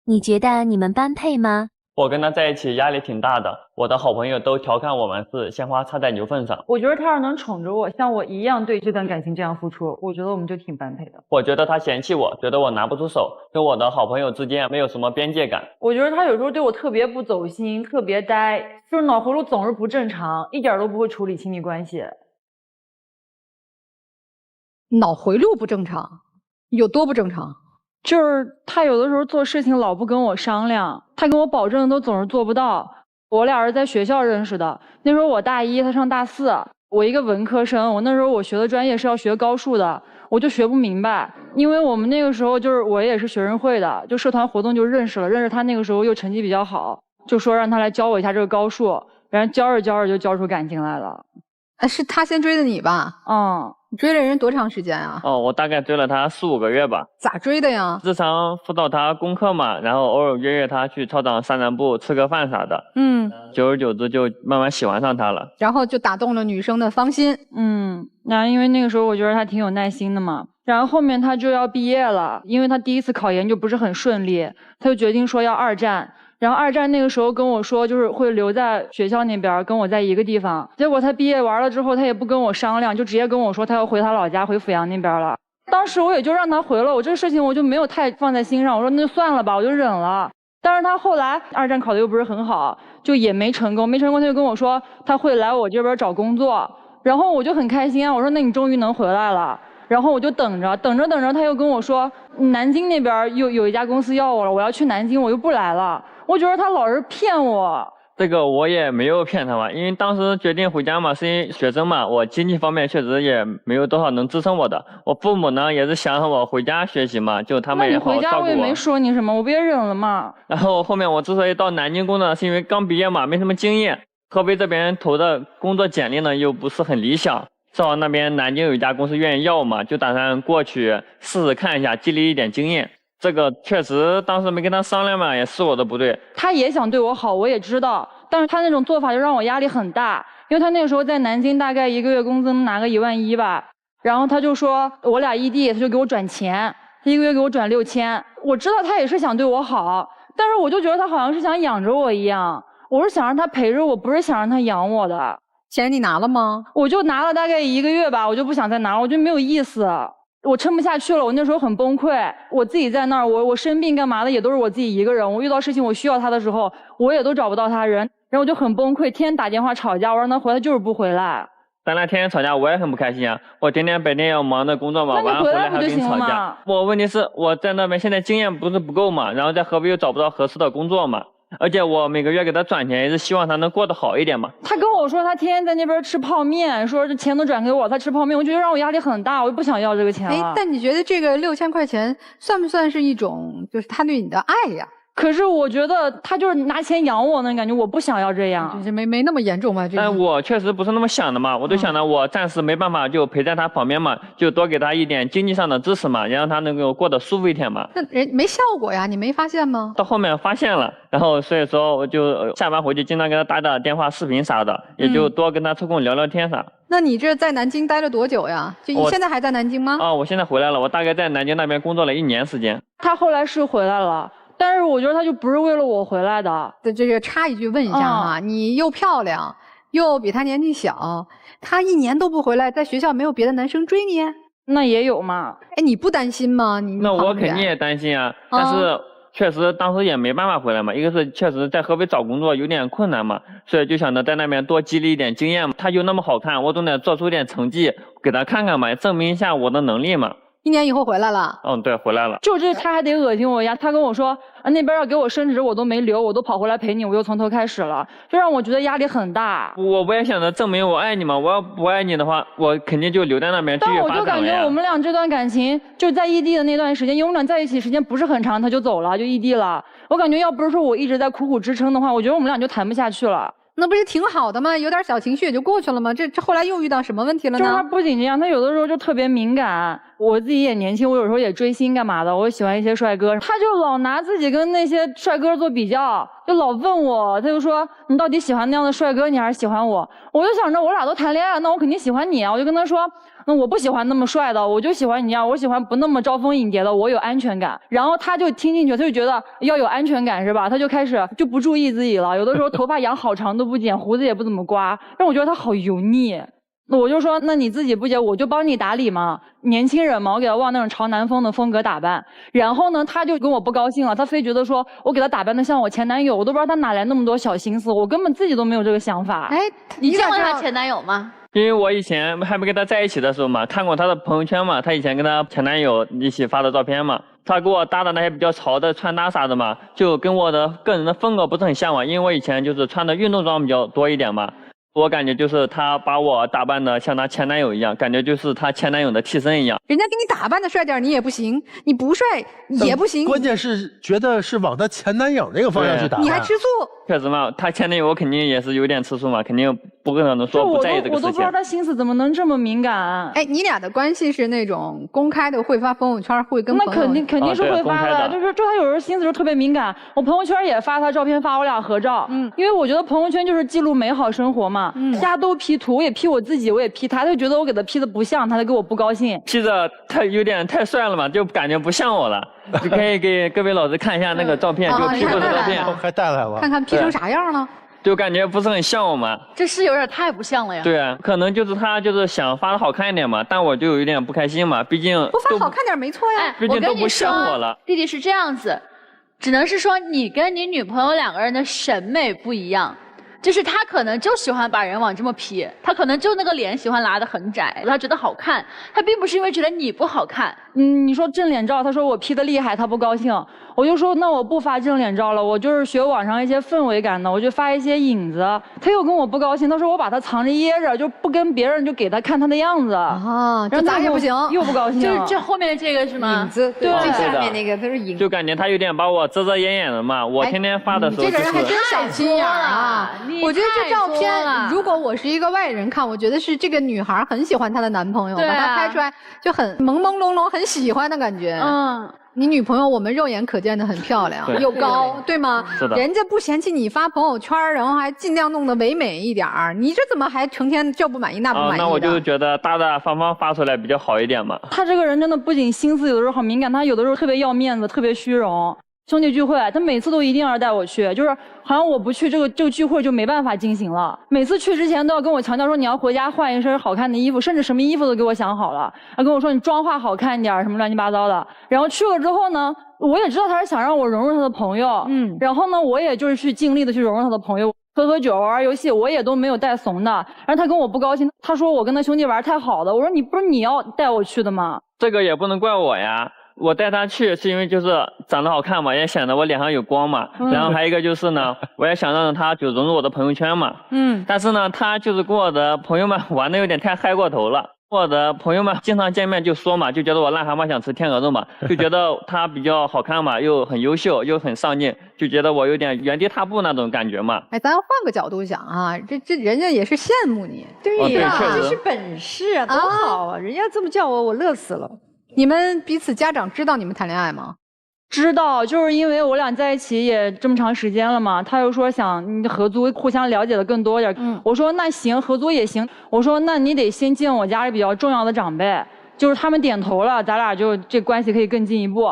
你觉得你们般配吗？我跟他在一起压力挺大的，我的好朋友都调侃我们是鲜花插在牛粪上。我觉得他要能宠着我，像我一样对这段感情这样付出，我觉得我们就挺般配的。我觉得他嫌弃我，觉得我拿不出手，跟我的好朋友之间没有什么边界感。我觉得他有时候对我特别不走心，特别呆，就是脑回路总是不正常，一点都不会处理亲密关系。脑回路不正常，有多不正常？就是他有的时候做事情老不跟我商量，他跟我保证都总是做不到。我俩是在学校认识的，那时候我大1，他上大4，我一个文科生，我那时候我学的专业是要学高数的，我就学不明白，因为我们那个时候就是我也是学生会的，就社团活动就认识了，认识他那个时候又成绩比较好，就说让他来教我一下这个高数，然后教着教着就教出感情来了。是他先追的你吧？你追了人多长时间啊？我大概追了他4、5个月吧。咋追的呀？日常辅导他功课嘛，然后偶尔约他去操场散散步、吃个饭啥的。久而久之就慢慢喜欢上他了。然后就打动了女生的芳心。那因为那个时候我觉得他挺有耐心的嘛。然后后面他就要毕业了，因为他第1次考研就不是很顺利，他就决定说要2战。然后2战那个时候跟我说，就是会留在学校那边跟我在一个地方。结果他毕业完了之后，他也不跟我商量，就直接跟我说他要回他老家，回阜阳那边了。当时我也就让他回了，我这个事情我就没有太放在心上，我说那就算了吧，我就忍了。但是他后来2战考的又不是很好，就也没成功，他就跟我说他会来我这边找工作。然后我就很开心啊，我说那你终于能回来了。然后我就等着，他又跟我说南京那边又有一家公司要我了，我要去南京，我又不来了。我觉得他老是骗我。这个我也没有骗他嘛，因为当时决定回家嘛，是因为学生嘛，我经济方面确实也没有多少能支撑我的。我父母呢也是想让我回家学习嘛，就他们也好照顾我。那你回家我也没说你什么，我不也忍了嘛。然后后面我之所以到南京工作，是因为刚毕业嘛，没什么经验。河北这边投的工作简历呢又不是很理想，正好那边南京有一家公司愿意要我嘛，就打算过去试试看一下，积累一点经验。这个确实当时没跟他商量嘛，也是我的不对。他也想对我好，我也知道，但是他那种做法就让我压力很大，因为他那个时候在南京大概1个月工资能拿个11000吧，然后他就说我俩异地，他就给我转钱，他1个月给我转6000。我知道他也是想对我好，但是我就觉得他好像是想养着我一样，我是想让他陪着我，不是想让他养我的。钱你拿了吗？我就拿了大概1个月吧，我就不想再拿了，我觉得没有意思。我撑不下去了，我那时候很崩溃，我自己在那儿，我生病干嘛的也都是我自己一个人，我遇到事情我需要他的时候，我也都找不到他人，然后我就很崩溃，天天打电话吵架，我让他回来就是不回来。咱俩天天吵架，我也很不开心啊！我天天白天要忙着工作嘛，晚上回来还跟你吵架。我问题是我在那边现在经验不是不够嘛，然后在河北又找不到合适的工作嘛。而且我每个月给他转钱，也是希望他能过得好一点嘛。他跟我说他天天在那边吃泡面，说这钱都转给我，他吃泡面，我觉得让我压力很大，我就不想要这个钱了。但你觉得这个6000块钱算不算是一种就是他对你的爱呀？可是我觉得他就是拿钱养我那感觉，我不想要这样。没那么严重吧？但我确实不是那么想的嘛，我就想着我暂时没办法就陪在他旁边嘛，就多给他一点经济上的支持嘛，也让他能够过得舒服一点嘛。那人没效果呀，你没发现吗？到后面发现了，然后所以说我就下班回去经常给他打打电话、视频啥的，也就多跟他抽空聊聊天啥。那你这在南京待了多久呀？就你现在还在南京吗？我现在回来了，我大概在南京那边工作了1年时间。他后来是回来了。但是我觉得他就不是为了我回来的。这个插一句问一下哈，你又漂亮，又比他年纪小，他1年都不回来，在学校没有别的男生追你？那也有嘛。你不担心吗？那我肯定也担心啊，但是确实当时也没办法回来嘛。一个是确实在河北找工作有点困难嘛，所以就想着在那边多积累一点经验嘛。他就那么好看，我总得做出点成绩给他看看嘛，证明一下我的能力嘛。1年以后回来了。对，回来了。就这他还得恶心我呀，他跟我说那边要给我升职我都没留，我都跑回来陪你，我又从头开始了，这让我觉得压力很大。我也想着证明我爱你嘛，我要不爱你的话，我肯定就留在那边继续发展了呀。但我就感觉我们俩这段感情就在异地的那段时间，因为我们俩在一起时间不是很长，他就走了，就异地了。我感觉要不是说我一直在苦苦支撑的话，我觉得我们俩就谈不下去了。那不是挺好的吗？有点小情绪也就过去了吗？这后来又遇到什么问题了呢？就是他不仅这样，他有的时候就特别敏感。我自己也年轻，我有时候也追星干嘛的，我喜欢一些帅哥，他就老拿自己跟那些帅哥做比较，就老问我，他就说你到底喜欢那样的帅哥，你还是喜欢我？我就想着我俩都谈恋爱，那我肯定喜欢你啊！我就跟他说，那我不喜欢那么帅的，我就喜欢你这样，我喜欢不那么招蜂引蝶的，我有安全感。然后他就听进去，他就觉得要有安全感是吧？他就开始就不注意自己了，有的时候头发养好长都不剪，胡子也不怎么刮，让我觉得他好油腻。那我就说，那你自己不剪，我就帮你打理嘛。年轻人嘛，我给他往那种朝南风的风格打扮。然后呢，他就跟我不高兴了，他非觉得说我给他打扮的像我前男友，我都不知道他哪来那么多小心思，我根本自己都没有这个想法。哎，你见过他前男友吗？因为我以前还没跟他在一起的时候嘛，看过他的朋友圈嘛，他以前跟他前男友一起发的照片嘛，他给我搭的那些比较潮的穿搭啥的嘛，就跟我的个人的风格不是很像嘛，因为我以前就是穿的运动装比较多一点嘛。我感觉就是他把我打扮的像他前男友一样，感觉就是他前男友的替身一样。人家给你打扮的帅点你也不行，你不帅也不行。关键是觉得是往他前男友那个方向去打扮。你还吃醋？确实嘛，他前男友我肯定也是有点吃醋嘛，肯定不可能说不在意这个事情。我都不知道他心思怎么能这么敏感。哎，你俩的关系是那种公开的，会发朋友圈，会跟朋友？那肯定是会发的，就是他有时候心思就特别敏感。我朋友圈也发他照片，发我俩合照。因为我觉得朋友圈就是记录美好生活嘛。大家都P 图，我也 P 我自己，我也 P 他，他就觉得我给他 P 的不像，他就给我不高兴。P 的他有点太帅了嘛，就感觉不像我了。就可以给各位老师看一下那个照片，就 P 过的照片，还带来了，看看 P 成啥样了。就感觉不是很像我嘛。这是有点太不像了呀。对啊，可能就是他就是想发的好看一点嘛，但我就有点不开心嘛，毕竟不发好看点没错呀。毕竟都不像我了。弟弟是这样子，只能是说你跟你女朋友两个人的审美不一样。就是他可能就喜欢把人往这么 P， 他可能就那个脸喜欢拉得很窄，他觉得好看，他并不是因为觉得你不好看。你说正脸照，他说我 P 的厉害，他不高兴，我就说那我不发正脸照了，我就是学网上一些氛围感的，我就发一些影子。他又跟我不高兴，他说我把他藏着掖着，就不跟别人就给他看他的样子啊，然后咋也不行，又不高兴。就是这后面这个是吗？影子，对，最下面那个他是影子，就感觉他有点把我遮遮掩掩的嘛。我天天发的时候，这个人还真小心眼啊！我觉得这照片，如果我是一个外人看，我觉得是这个女孩很喜欢她的男朋友，把他拍出来就很朦朦胧胧，很喜欢的感觉。你女朋友我们肉眼可见的很漂亮，又高，对吗？是的。人家不嫌弃你发朋友圈，然后还尽量弄得唯美一点儿，你这怎么还成天这不满意那不满意的？那我就觉得大大方方发出来比较好一点嘛。他这个人真的不仅心思有的时候很敏感，他有的时候特别要面子，特别虚荣。兄弟聚会，他每次都一定要带我去，就是好像我不去这个聚会就没办法进行了。每次去之前都要跟我强调说你要回家换一身好看的衣服，甚至什么衣服都给我想好了。他跟我说你妆化好看一点，什么乱七八糟的。然后去了之后呢，我也知道他是想让我融入他的朋友，然后呢，我也就是去尽力的去融入他的朋友，喝酒玩游戏，我也都没有带怂的。然后他跟我不高兴，他说我跟他兄弟玩太好了。我说你不是你要带我去的吗？这个也不能怪我呀。我带他去是因为就是长得好看嘛，也显得我脸上有光嘛。然后还有一个就是呢，我也想让他就融入我的朋友圈嘛。但是呢，他就是跟我的朋友们玩的有点太嗨过头了。我的朋友们经常见面就说嘛，就觉得我癞蛤蟆想吃天鹅肉嘛，就觉得他比较好看嘛，又很优秀，又很上进，就觉得我有点原地踏步那种感觉嘛。哎，咱换个角度想啊，这人家也是羡慕你。对呀，这是本事啊，多好啊！人家这么叫我乐死了。你们彼此家长知道你们谈恋爱吗？知道，就是因为我俩在一起也这么长时间了嘛，他又说想合租，互相了解的更多一点。我说那行，合租也行。我说那你得先见我家里比较重要的长辈，就是他们点头了，咱俩就这关系可以更进一步。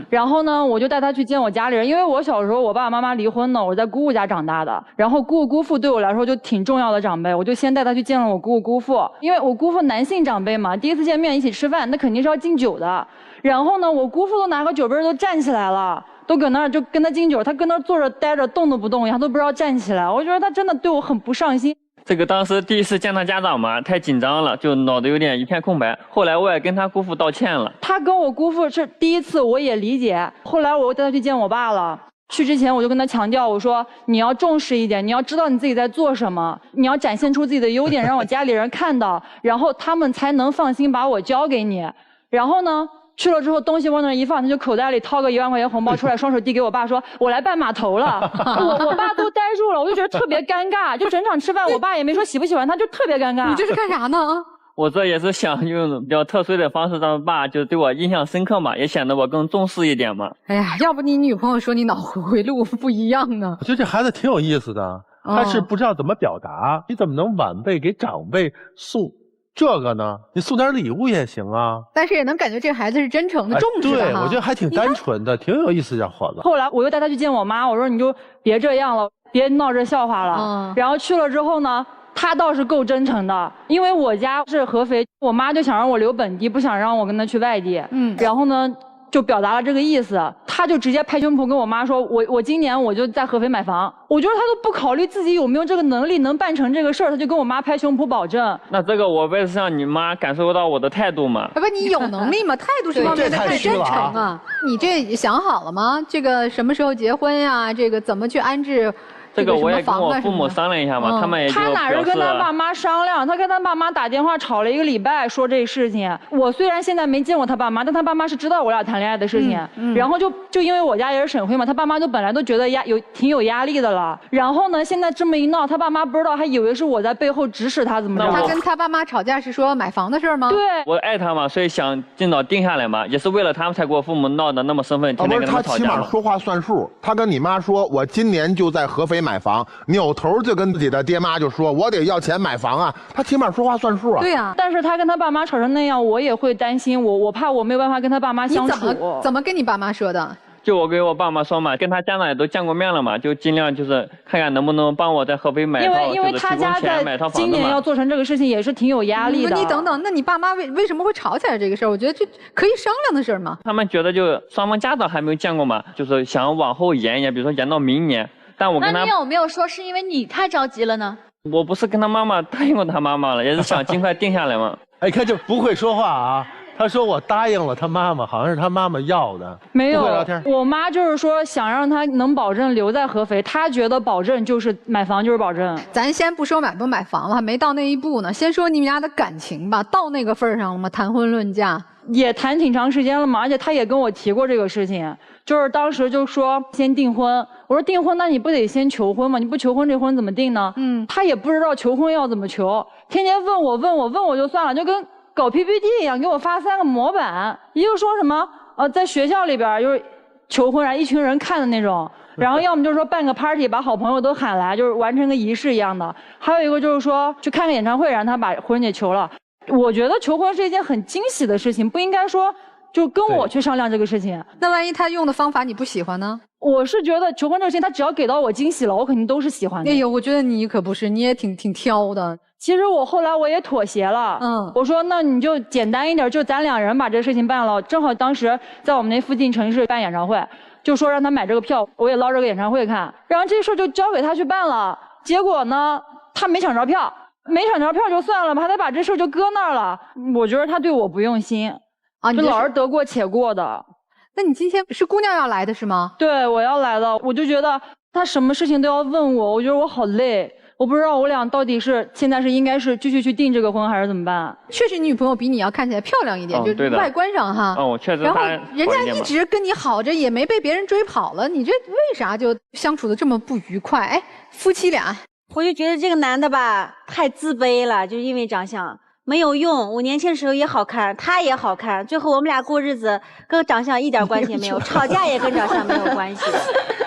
然后呢，我就带他去见我家里人，因为我小时候我爸爸妈妈离婚了，我在姑姑家长大的，然后姑姑姑父对我来说就挺重要的长辈，我就先带他去见了我姑姑姑父，因为我姑父男性长辈嘛，第一次见面一起吃饭，那肯定是要敬酒的。然后呢，我姑父都拿个酒杯都站起来了，都搁那儿就跟他敬酒，他跟那儿坐着待着动都不动，他都不知道站起来。我觉得他真的对我很不上心。这个当时第一次见他家长嘛，太紧张了，就脑子有点一片空白。后来我也跟他姑父道歉了。他跟我姑父是第一次，我也理解。后来我带他去见我爸了。去之前我就跟他强调，我说你要重视一点，你要知道你自己在做什么，你要展现出自己的优点，让我家里人看到，然后他们才能放心把我交给你。然后呢，去了之后东西往那一放，他就口袋里掏个1万块钱红包出来，双手递给我爸说：“我来办码头了。”我爸都呆住了，我就觉得特别尴尬。就整场吃饭，我爸也没说喜不喜欢他，就特别尴尬。你这是干啥呢？我这也是想用比较特殊的方式让爸就对我印象深刻嘛，也显得我更重视一点嘛。哎呀，要不你女朋友说你脑回路不一样呢？我觉得这孩子挺有意思的，他是不知道怎么表达。你怎么能晚辈给长辈送这个呢？你送点礼物也行啊。但是也能感觉这孩子是真诚的、重视的。对，我觉得还挺单纯的，挺有意思这伙子。后来我又带他去见我妈，我说你就别这样了，别闹这笑话了。然后去了之后呢，他倒是够真诚的，因为我家是合肥，我妈就想让我留本地，不想让我跟他去外地。然后呢，就表达了这个意思，他就直接拍胸脯跟我妈说，我今年我就在合肥买房。我觉得他都不考虑自己有没有这个能力能办成这个事儿，他就跟我妈拍胸脯保证。那这个我为是让你妈感受到我的态度嘛？不，你有能力吗？态度是方面的，太真诚啊！你这想好了吗？这个什么时候结婚呀？这个怎么去安置？这个我也跟我父母商量一下嘛，他们也就他哪是跟他爸妈商量，他跟他爸妈打电话吵了1个礼拜，说这事情。我虽然现在没见过他爸妈，但他爸妈是知道我俩谈恋爱的事情。然后就因为我家也是省会嘛，他爸妈就本来都觉得挺有压力的了。然后呢，现在这么一闹，他爸妈不知道，还以为是我在背后指使他怎么着。他跟他爸妈吵架是说买房的事吗？对，我爱他嘛，所以想尽早定下来嘛，也是为了他们才给我父母闹得那么生分，天天跟他们吵架。他起码说话算数，他跟你妈说，我今年就在合肥买房，扭头就跟自己的爹妈就说，我得要钱买房啊，他起码说话算数啊。对呀，但是他跟他爸妈吵成那样，我也会担心，我怕我没有办法跟他爸妈相处。你怎么跟你爸妈说的？就我给我爸妈说嘛，跟他家长也都见过面了嘛，就尽量就是看看能不能帮我在合肥买套，因为他家在今年要做成这个事情也是挺有压力的。你等等，那你爸妈为什么会吵起来这个事儿？我觉得这可以商量的事儿嘛。他们觉得就双方家长还没有见过嘛，就是想往后延一延，比如说延到明年。但我跟他，那你有没有说是因为你太着急了呢？我不是跟他妈妈答应过他妈妈了，也是想尽快定下来嘛。哎，看这不会说话啊！他说我答应了他妈妈，好像是他妈妈要的。没有，我妈就是说想让他能保证留在合肥，她觉得保证就是买房就是保证。咱先不说买不买房了，还没到那一步呢，先说你们俩的感情吧，到那个份儿上了吗？谈婚论嫁也谈挺长时间了嘛，而且他也跟我提过这个事情，就是当时就说先订婚，我说订婚那你不得先求婚吗？你不求婚这婚怎么定呢？他也不知道求婚要怎么求，天天问我就算了，就跟搞 PPT 一样，给我发3个模板，一个说什么在学校里边就是求婚，然后一群人看的那种，然后要么就是说办个 party 把好朋友都喊来，就是完成个仪式一样的，还有一个就是说去看个演唱会，让他把婚给求了。我觉得求婚是一件很惊喜的事情，不应该说就跟我去商量这个事情。那万一他用的方法你不喜欢呢？我是觉得求婚这个事情，他只要给到我惊喜了，我肯定都是喜欢的。哎呦，我觉得你可不是，你也挺挑的。其实我后来我也妥协了，我说那你就简单一点，就咱2人把这事情办了。正好当时在我们那附近城市办演唱会，就说让他买这个票，我也捞这个演唱会看。然后这事就交给他去办了。结果呢，他没抢着票。没抢着票就算了吧，他把这事就搁那儿了。我觉得他对我不用心啊，就老是得过且过的。那你今天是姑娘要来的是吗？对，我要来的。我就觉得他什么事情都要问我，我觉得我好累。我不知道我俩到底是现在是应该是继续去订这个婚还是怎么办？确实，你女朋友比你要看起来漂亮一点，就外观上哈。我确实。然后人家一直跟你好着，也没被别人追跑了，你这为啥就相处的这么不愉快？哎，夫妻俩。我就觉得这个男的吧，太自卑了，就是因为长相没有用。我年轻时候也好看，他也好看，最后我们俩过日子跟长相一点关系没有，吵架也跟长相没有关系。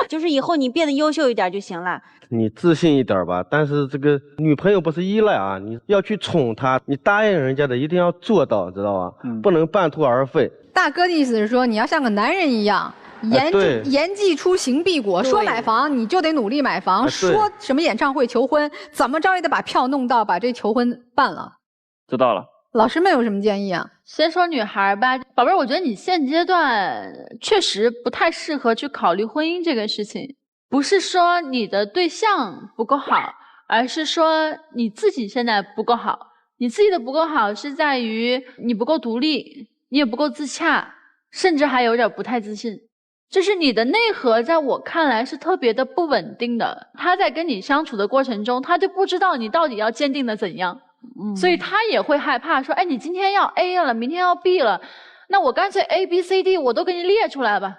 就是以后你变得优秀一点就行了。你自信一点吧，但是这个女朋友不是依赖啊，你要去宠她，你答应人家的一定要做到，知道吧？不能半途而废。大哥的意思是说，你要像个男人一样。言既出行必果，说买房你就得努力买房，说什么演唱会求婚，怎么着也得把票弄到，把这求婚办了。知道了。老师们有什么建议啊？先说女孩吧，宝贝儿，我觉得你现阶段确实不太适合去考虑婚姻这个事情，不是说你的对象不够好，而是说你自己现在不够好。你自己的不够好是在于你不够独立，你也不够自洽，甚至还有点不太自信。就是你的内核在我看来是特别的不稳定的，他在跟你相处的过程中，他就不知道你到底要坚定的怎样，所以他也会害怕说，哎，你今天要 A 了，明天要 B 了，那我干脆 A、B、C、D 我都给你列出来吧，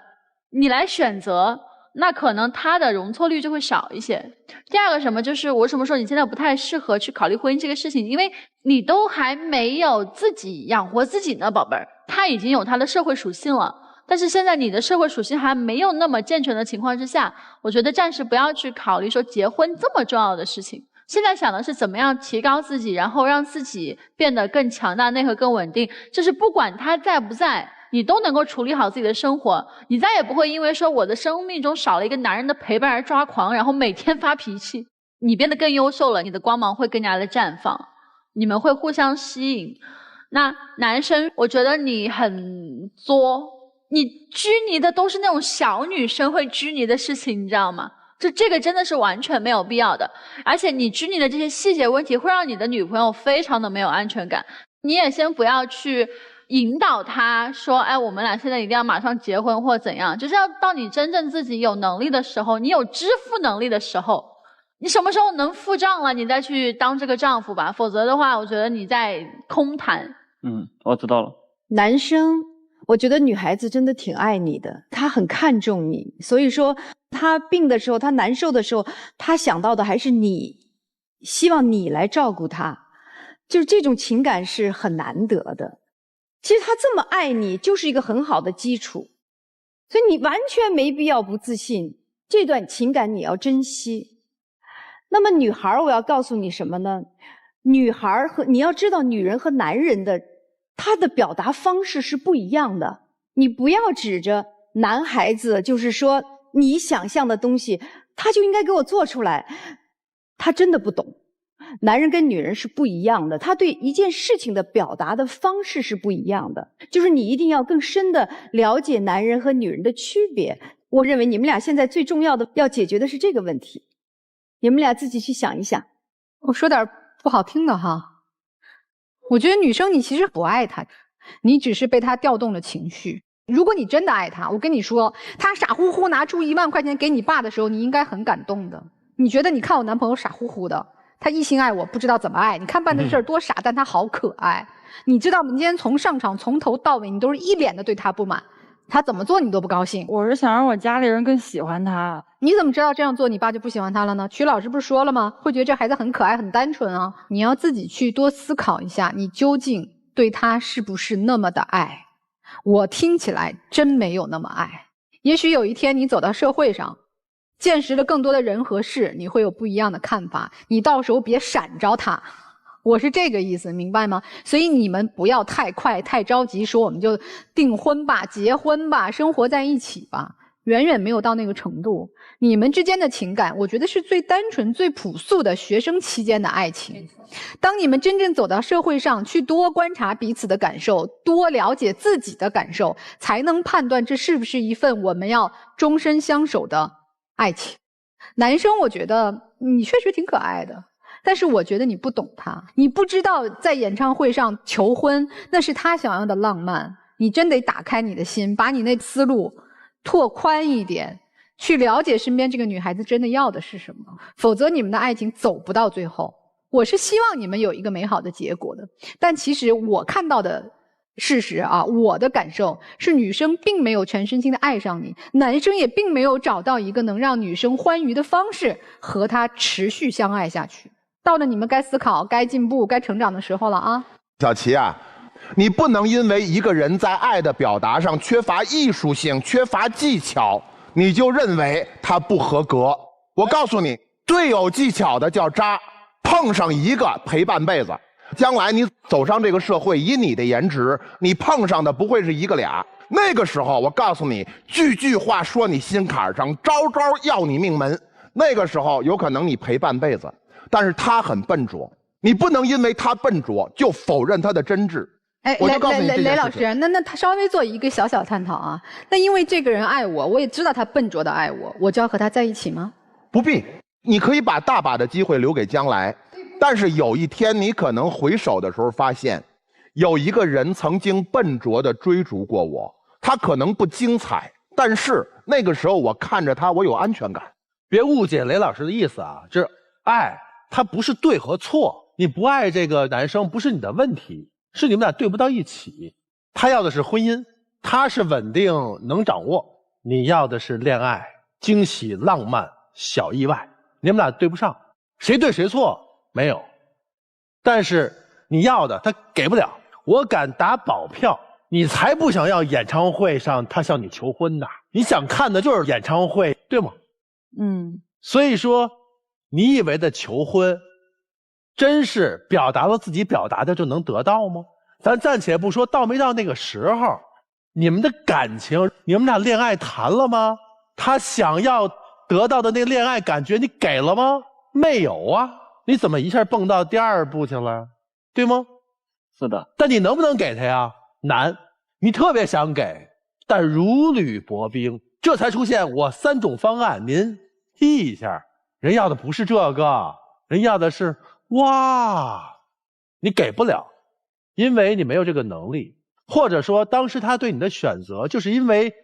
你来选择，那可能他的容错率就会少一些。第二个什么，就是我为什么说你现在不太适合去考虑婚姻这个事情，因为你都还没有自己养活自己呢，宝贝儿，他已经有他的社会属性了。但是现在你的社会属性还没有那么健全的情况之下，我觉得暂时不要去考虑说结婚这么重要的事情。现在想的是怎么样提高自己，然后让自己变得更强大，内核更稳定。就是不管他在不在，你都能够处理好自己的生活。你再也不会因为说我的生命中少了一个男人的陪伴而抓狂，然后每天发脾气。你变得更优秀了，你的光芒会更加的绽放，你们会互相吸引。那男生，我觉得你很作。你拘泥的都是那种小女生会拘泥的事情，你知道吗？这个真的是完全没有必要的。而且你拘泥的这些细节问题会让你的女朋友非常的没有安全感。你也先不要去引导她说，哎，我们俩现在一定要马上结婚或怎样，就是要到你真正自己有能力的时候，你有支付能力的时候，你什么时候能付账了，你再去当这个丈夫吧。否则的话，我觉得你在空谈。我知道了。男生，我觉得女孩子真的挺爱你的，她很看重你，所以说她病的时候，她难受的时候，她想到的还是你，希望你来照顾她，就是这种情感是很难得的。其实她这么爱你，就是一个很好的基础，所以你完全没必要不自信，这段情感你要珍惜。那么女孩，我要告诉你什么呢？女孩你要知道，女人和男人的他的表达方式是不一样的，你不要指着男孩子，就是说你想象的东西，他就应该给我做出来。他真的不懂，男人跟女人是不一样的，他对一件事情的表达的方式是不一样的，就是你一定要更深的了解男人和女人的区别。我认为你们俩现在最重要的要解决的是这个问题，你们俩自己去想一想。我说点不好听的哈，我觉得女生你其实不爱他，你只是被他调动了情绪。如果你真的爱他，我跟你说，他傻乎乎拿出1万块钱给你爸的时候，你应该很感动的。你觉得你看我男朋友傻乎乎的，他一心爱我，不知道怎么爱。你看办这事儿多傻，但他好可爱。你知道吗？你今天从上场从头到尾，你都是一脸的对他不满，他怎么做你都不高兴。我是想让我家里人更喜欢他。你怎么知道这样做你爸就不喜欢他了呢？曲老师不是说了吗？会觉得这孩子很可爱很单纯啊。你要自己去多思考一下，你究竟对他是不是那么的爱。我听起来真没有那么爱。也许有一天你走到社会上，见识了更多的人和事，你会有不一样的看法，你到时候别闪着他。我是这个意思，明白吗？所以你们不要太快太着急说我们就订婚吧，结婚吧，生活在一起吧，远远没有到那个程度。你们之间的情感，我觉得是最单纯最朴素的学生期间的爱情。当你们真正走到社会上去，多观察彼此的感受，多了解自己的感受，才能判断这是不是一份我们要终身相守的爱情。男生，我觉得你确实挺可爱的，但是我觉得你不懂他，你不知道在演唱会上求婚那是他想要的浪漫。你真得打开你的心，把你那思路拓宽一点，去了解身边这个女孩子真的要的是什么，否则你们的爱情走不到最后。我是希望你们有一个美好的结果的，但其实我看到的事实啊，我的感受是女生并没有全身心的爱上你，男生也并没有找到一个能让女生欢愉的方式和她持续相爱下去。到了你们该思考该进步该成长的时候了啊。小琪啊，你不能因为一个人在爱的表达上缺乏艺术性缺乏技巧，你就认为他不合格。我告诉你，最有技巧的叫渣，碰上一个陪半辈子。将来你走上这个社会，以你的颜值，你碰上的不会是一个俩。那个时候我告诉你，句句话说你心坎上，招招要你命门。那个时候有可能你陪半辈子，但是他很笨拙，你不能因为他笨拙就否认他的真挚。哎，我就告诉你雷老师，那他稍微做一个小小探讨啊。那因为这个人爱我，我也知道他笨拙的爱我，我就要和他在一起吗？不必。你可以把大把的机会留给将来，但是有一天你可能回首的时候发现，有一个人曾经笨拙地追逐过我，他可能不精彩，但是那个时候我看着他，我有安全感。别误解雷老师的意思啊，这爱它不是对和错，你不爱这个男生不是你的问题，是你们俩对不到一起。他要的是婚姻，他是稳定能掌握，你要的是恋爱、惊喜、浪漫、小意外，你们俩对不上，谁对谁错没有，但是你要的他给不了。我敢打保票，你才不想要演唱会上他向你求婚呢，你想看的就是演唱会，对吗？所以说你以为的求婚真是表达了自己表达的就能得到吗？咱暂且不说到没到那个时候，你们的感情，你们俩恋爱谈了吗？他想要得到的那个恋爱感觉你给了吗？没有啊，你怎么一下蹦到第二步去了，对吗？是的。但你能不能给他呀？难。你特别想给，但如履薄冰，这才出现我3种方案，您批一下。人要的不是这个，人要的是哇，你给不了，因为你没有这个能力，或者说当时他对你的选择就是因为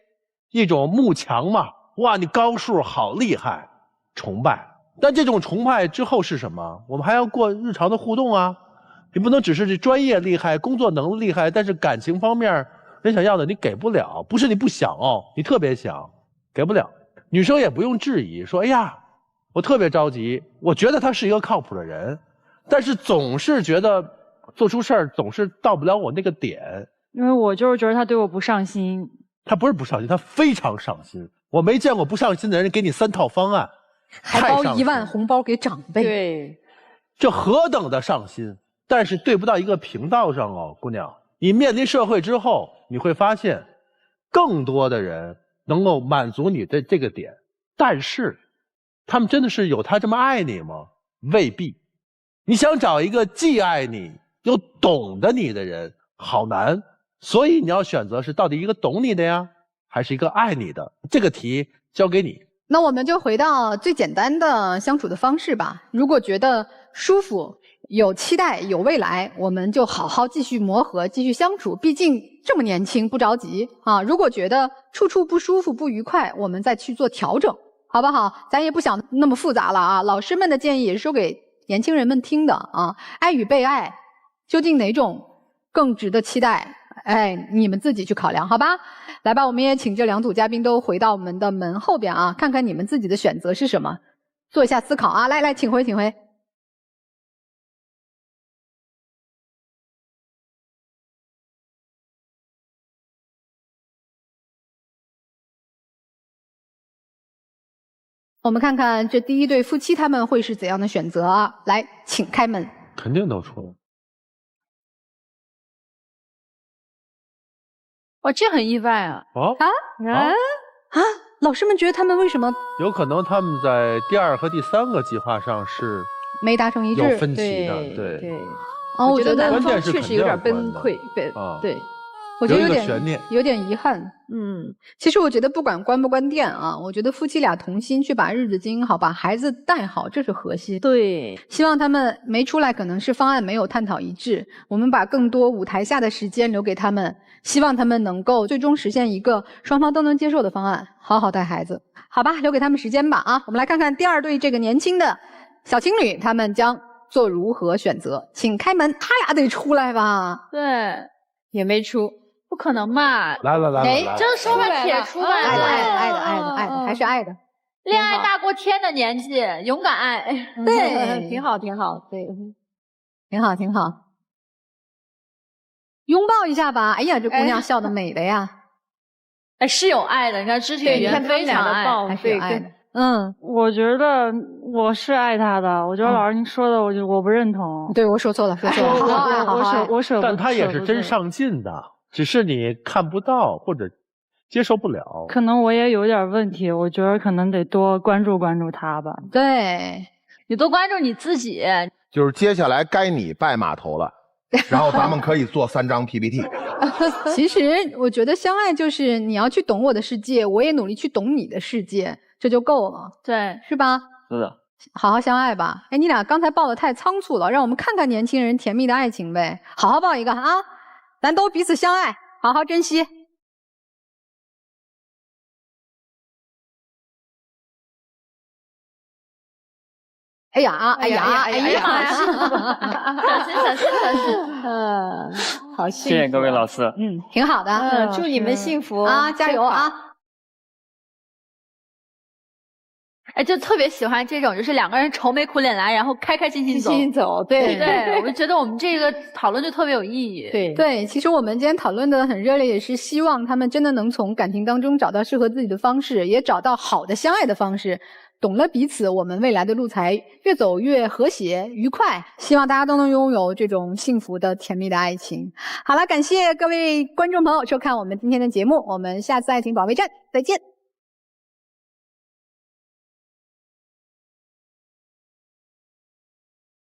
一种慕强嘛，哇，你高数好厉害，崇拜。但这种崇拜之后是什么？我们还要过日常的互动啊，你不能只是这专业厉害，工作能力厉害，但是感情方面人想要的你给不了，不是你不想哦，你特别想，给不了。女生也不用质疑说，哎呀，我特别着急，我觉得他是一个靠谱的人，但是总是觉得做出事儿总是到不了我那个点。因为我就是觉得他对我不上心。他不是不上心，他非常上心。我没见过不上心的人给你3套方案，还包1万红包给长辈。对，这何等的上心！但是对不到一个频道上哦，姑娘，你面临社会之后，你会发现更多的人能够满足你的这个点，但是他们真的是有他这么爱你吗？未必。你想找一个既爱你又懂得你的人，好难。所以你要选择是到底一个懂你的呀，还是一个爱你的？这个题交给你。那我们就回到最简单的相处的方式吧。如果觉得舒服、有期待、有未来，我们就好好继续磨合、继续相处。毕竟这么年轻，不着急啊。如果觉得处处不舒服、不愉快，我们再去做调整，好不好？咱也不想那么复杂了啊。老师们的建议也是说给年轻人们听的啊。爱与被爱，究竟哪种更值得期待？哎，你们自己去考量，好吧？来吧，我们也请这2组嘉宾都回到我们的门后边啊，看看你们自己的选择是什么，做一下思考啊。来，请回，请回。我们看看这第一对夫妻他们会是怎样的选择啊？来，请开门。肯定都出来。哇，这很意外啊！老师们觉得他们为什么？有可能他们在第2和第3个计划上是没达成一致，有分歧的，对。哦，我觉得关键是确实有点崩溃，对。我觉得有点遗憾。其实我觉得不管关不关店啊，我觉得夫妻俩同心去把日子经营好，把孩子带好，这是核心。对，希望他们没出来，可能是方案没有探讨一致，我们把更多舞台下的时间留给他们，希望他们能够最终实现一个双方都能接受的方案，好好带孩子。好吧，留给他们时间吧啊！我们来看看第2对这个年轻的小情侣，他们将做如何选择？请开门，他俩得出来吧？对，也没出。不可能吧？来，这说话铁出来了，爱的，还是爱的。恋爱大过天的年纪，勇敢爱，对，挺好，对，挺好。拥抱一下吧！哎呀，这姑娘笑得美的呀！哎，是有爱的，你看肢体语言非常爱，还是有爱的。我觉得我是爱他的。我觉得老师您说的，我不认同。对，我说错了。我舍不得。但他也是真上进的。只是你看不到或者接受不了，可能我也有点问题，我觉得可能得多关注关注他吧。对，你多关注你自己。就是接下来该你拜码头了，然后咱们可以做3张 PPT。其实我觉得相爱就是你要去懂我的世界，我也努力去懂你的世界，这就够了。对，是吧？是的。好好相爱吧。哎，你俩刚才抱得太仓促了，让我们看看年轻人甜蜜的爱情呗。好好抱一个啊，咱都彼此相爱，好好珍惜。哎呀，哎呀，哎呀！小心，好幸福。谢谢各位老师。挺好的。祝你们幸福啊，加油啊！哎，就特别喜欢这种，就是两个人愁眉苦脸来，然后开开心心走。对，我就觉得我们这个讨论就特别有意义。对，其实我们今天讨论的很热烈，也是希望他们真的能从感情当中找到适合自己的方式，也找到好的相爱的方式。懂了彼此，我们未来的路才越走越和谐愉快。希望大家都能拥有这种幸福的甜蜜的爱情。好了，感谢各位观众朋友收看我们今天的节目，我们下次爱情保卫战再见。